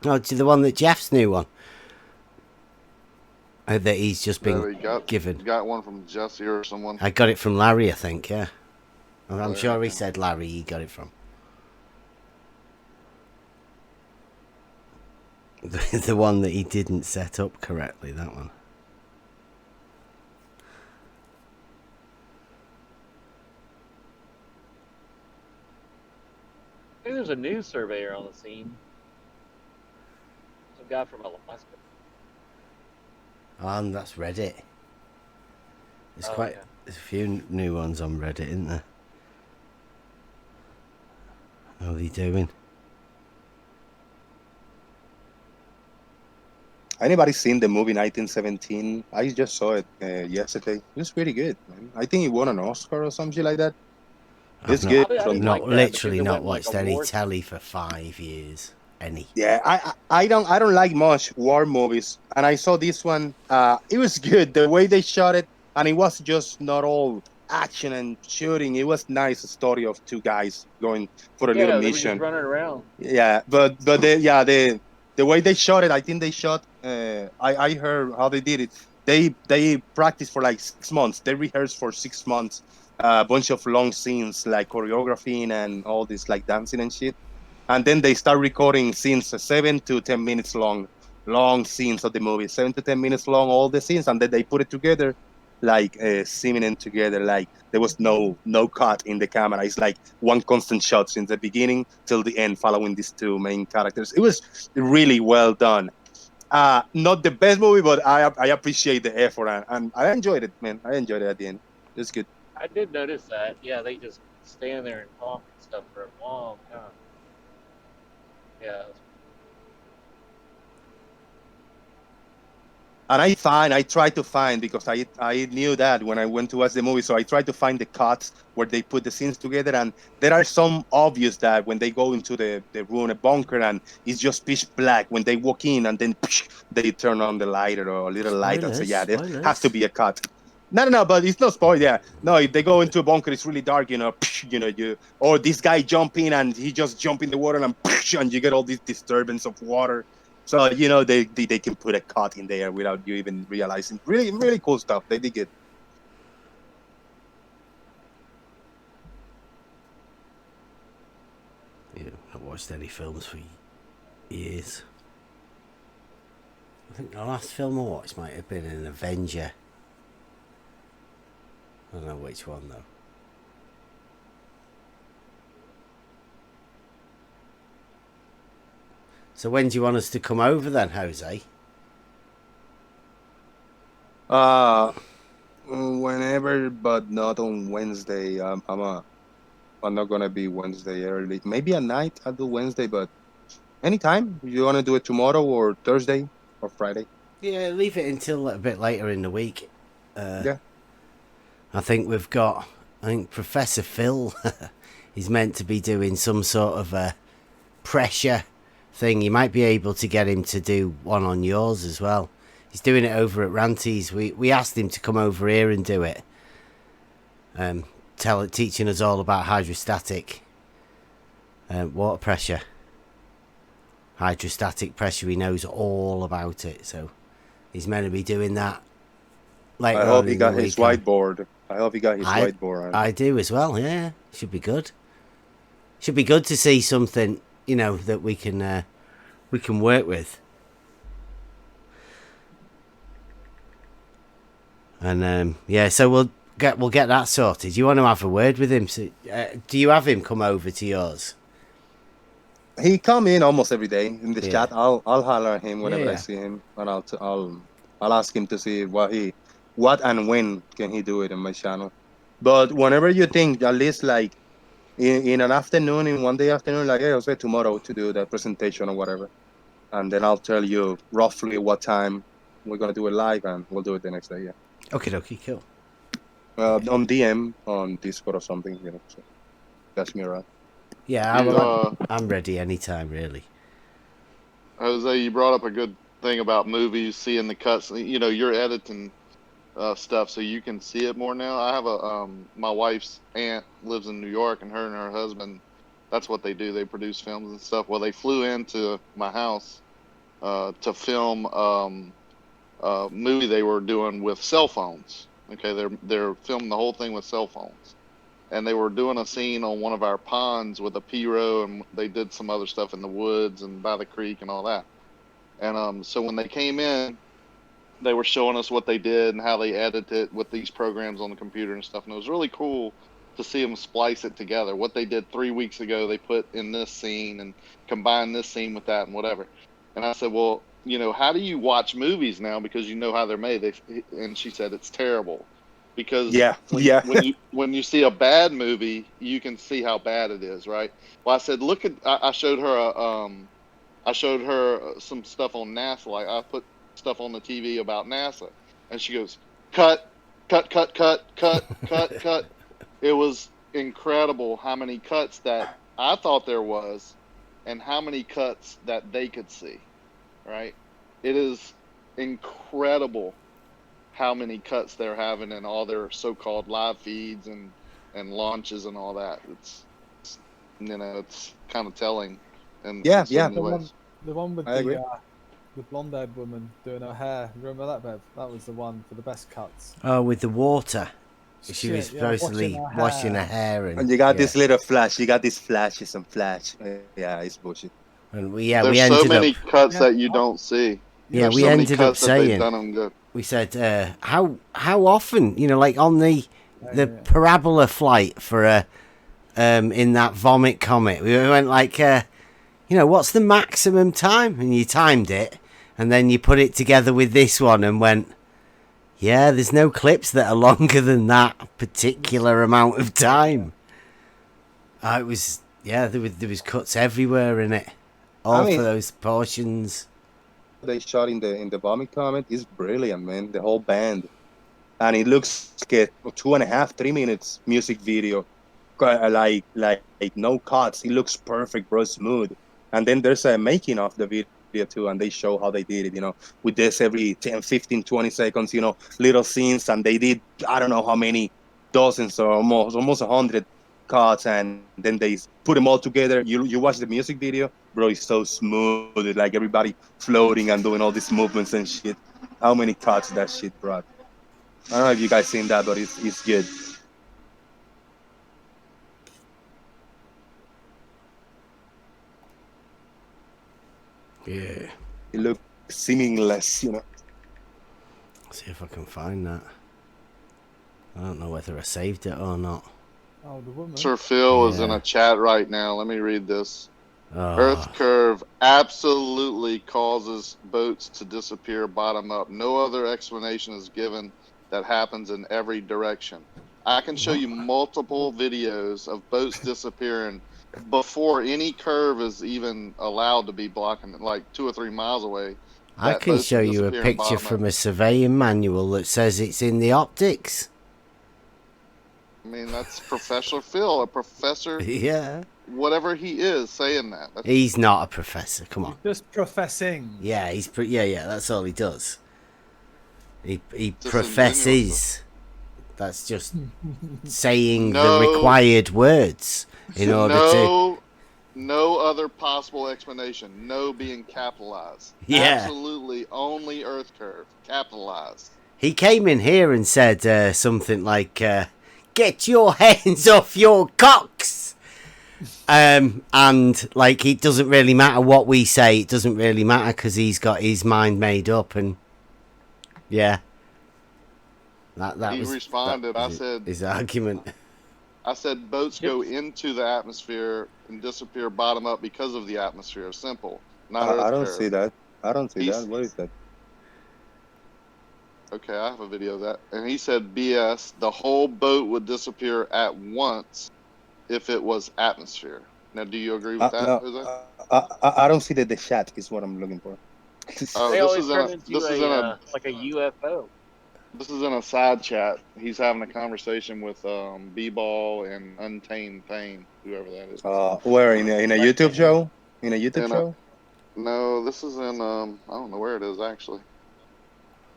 Oh, the one that Jeff's new one that he's just been given. Got one from Jesse or someone. I got it from Larry, I think. Yeah, I'm sure he said Larry. He got it from. The one that he didn't set up correctly, that one. I think there's a new surveyor on the scene. Some guy from Alaska. And that's Reddit. There's Oh, there's a few new ones on Reddit, isn't there? How are they doing? Anybody seen the movie 1917? I just saw it yesterday. It was pretty good, man. I think it won an Oscar or something like that. It's good. I didn't like that literally because it not went like watched a any war. telly for 5 years. Any. Yeah, I don't like much war movies, and I saw this one. It was good the way they shot it, and it was just not all action and shooting. It was nice story of two guys going for a little Yeah, they were just mission. running around. Yeah, but the way they shot it, I think they shot. I heard how they did it. They practiced for like 6 months. They rehearsed for 6 months. A bunch of long scenes like choreographing and all this like dancing and shit. And then they start recording scenes 7 to 10 minutes long scenes of the movie, 7 to 10 minutes long, all the scenes, and then they put it together like seaming together. Like there was no cut in the camera. It's like one constant shot since the beginning till the end, following these two main characters. It was really well done. Not the best movie, but I appreciate the effort and I enjoyed it, man. I enjoyed it at the end. It's good. I did notice that. Yeah, they just stand there and talk and stuff for a long time. Yeah. And I tried to find, because I knew that when I went to watch the movie, so I tried to find the cuts where they put the scenes together, and there are some obvious that when they go into the room, a bunker, and it's just pitch black when they walk in, and then they turn on the light or a little light and say, yeah, there has to be a cut. No, but it's not spoiled. Yeah, no, if they go into a bunker, it's really dark, or this guy jump in and he just jump in the water and you get all this disturbance of water. So they can put a cut in there without you even realizing. Really, really cool stuff. They did it. Yeah, I've not watched any films for years. I think the last film I watched might have been an Avenger. I don't know which one though. So when do you want us to come over then, Jose? Whenever, but not on Wednesday. I'm not gonna be Wednesday early. Maybe at night I'll do Wednesday, but anytime. You wanna do it tomorrow or Thursday or Friday? Yeah, leave it until a bit later in the week. Yeah. I think Professor Phil is meant to be doing some sort of a pressure thing. You might be able to get him to do one on yours as well. He's doing it over at Ranty's. We asked him to come over here and do it. Teaching us all about hydrostatic water pressure. Hydrostatic pressure, he knows all about it. So he's meant to be doing that later on. I hope he got his whiteboard. I do as well, yeah. Should be good. Should be good to see something, that we can work with. And so we'll get that sorted. You want to have a word with him? So, do you have him come over to yours? He come in almost every day in the chat. I'll holler at him whenever I see him, and I'll ask him to see what and when can he do it in my channel. But whenever you think, at least like in an afternoon, in one day afternoon, like, hey, I'll say tomorrow to do that presentation or whatever, and then I'll tell you roughly what time we're gonna do it live, and we'll do it the next day. Yeah. Okay, cool. On DM on Discord or something, So that's me around. Yeah, I'm ready anytime, really. Jose, you brought up a good thing about movies, seeing the cuts. You're editing stuff, so you can see it more now. I have my wife's aunt lives in New York, and her husband, that's what they do. They produce films and stuff. Well, they flew into my house to film a movie they were doing with cell phones. Okay, they're filming the whole thing with cell phones, and they were doing a scene on one of our ponds with a P-row, and they did some other stuff in the woods and by the creek and all that. And so when they came in, they were showing us what they did and how they edited it with these programs on the computer and stuff. And it was really cool to see them splice it together. What they did 3 weeks ago, they put in this scene and combine this scene with that and whatever. And I said, well, how do you watch movies now because you know how they're made? And she said it's terrible because Yeah, when yeah. when you see a bad movie, you can see how bad it is, right? Well, I said, look at. I showed her some stuff on NASA. Like I put stuff on the TV about NASA, and she goes, cut, cut, cut, cut, cut, cut, cut. It was incredible how many cuts that I thought there was, and how many cuts that they could see. Right? It is incredible how many cuts they're having in all their so-called live feeds and launches and all that. It's kind of telling in so Yeah. many ways. The one with I agree. the blonde-haired woman doing her hair. Remember that, Bev? That was the one for the best cuts. Oh, with the water. She was Shit, yeah, supposedly washing her hair, And you got yeah. this little flash. You got these flashes and flash. Yeah, it's bullshit. And we There's so ended many up. cuts that you don't see. Yeah, There's we so many ended up cuts that they've saying. done them good. We said, how often, like on the parabola flight for in that vomit comet, we went like, what's the maximum time? And you timed it, and then you put it together with this one and went, yeah, there's no clips that are longer than that particular amount of time. It was, there was cuts everywhere in it, all for those portions. They shot in the vomit comet is brilliant, man. The whole band, and it looks like a 2.5, 3 minutes music video, like no cuts. It looks perfect, bro, smooth. And then there's a making of the video too, and they show how they did it. With this every 10, 15, 20 seconds, little scenes, and they did I don't know how many dozens or almost 100 cuts, and then they put them all together. You watch the music video, bro, it's so smooth. It's like everybody floating and doing all these movements and shit. How many cuts that shit brought? I don't know if you guys seen that, but it's good. Yeah. It looks seamless, See if I can find that. I don't know whether I saved it or not. Oh, the woman. Sir Phil is in a chat right now. Let me read this. Earth curve absolutely causes boats to disappear bottom up. No other explanation is given. That happens in every direction. I can show you multiple videos of boats disappearing before any curve is even allowed to be blocking it, like 2 or 3 miles away. I can show you a picture from a surveying manual that says it's in the optics. I mean, that's Professor Phil, a professor. Yeah. Whatever he is, saying that. He's not a professor. Come on. He's just professing. Yeah, yeah. That's all he does. He professes. That's just saying the required words in order to. No other possible explanation. No being capitalized. Yeah. Absolutely only Earth curve. Capitalized. He came in here and said something like, "Get your hands off your cocks." And like, it doesn't really matter what we say. It doesn't really matter because he's got his mind made up, and yeah, He responded. I said his argument. I said boats go into the atmosphere and disappear bottom up because of the atmosphere. Simple. Not Earth I don't curve. see that. I don't see that. What is that? Okay, I have a video of that. And he said BS. The whole boat would disappear at once if it was atmosphere. Now, do you agree with that? No, I don't see the chat is what I'm looking for. Oh, they this always is turn into like a UFO. This is in a side chat. He's having a conversation with B-Ball and Untamed Pain, whoever that is. Where in a YouTube show? In a YouTube show? No, this is in I don't know where it is actually.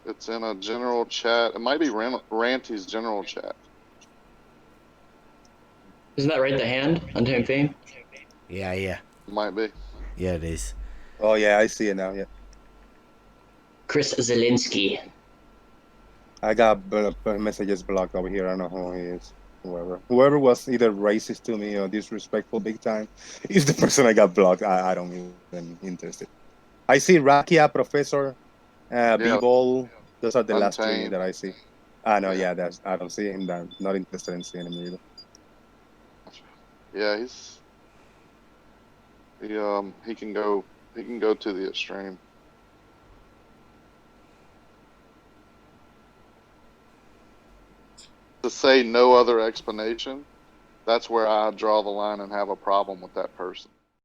It's in a general chat. It might be Ranty's general chat. Isn't that right? The hand, Untamed Pain. Yeah. Might be. Yeah, it is. Oh yeah, I see it now. Yeah. Chris Zielinski. I got messages blocked over here. I don't know who he is. Whoever was either racist to me or disrespectful big time is the person I got blocked. I don't even interested. I see Rakia, Professor, B-Ball. Those are the last three that I see. No, yeah, I don't see him. I'm not interested in seeing him either. Yeah, he can go to the extreme. to say no other explanation, that's where I draw the line and have a problem with that person.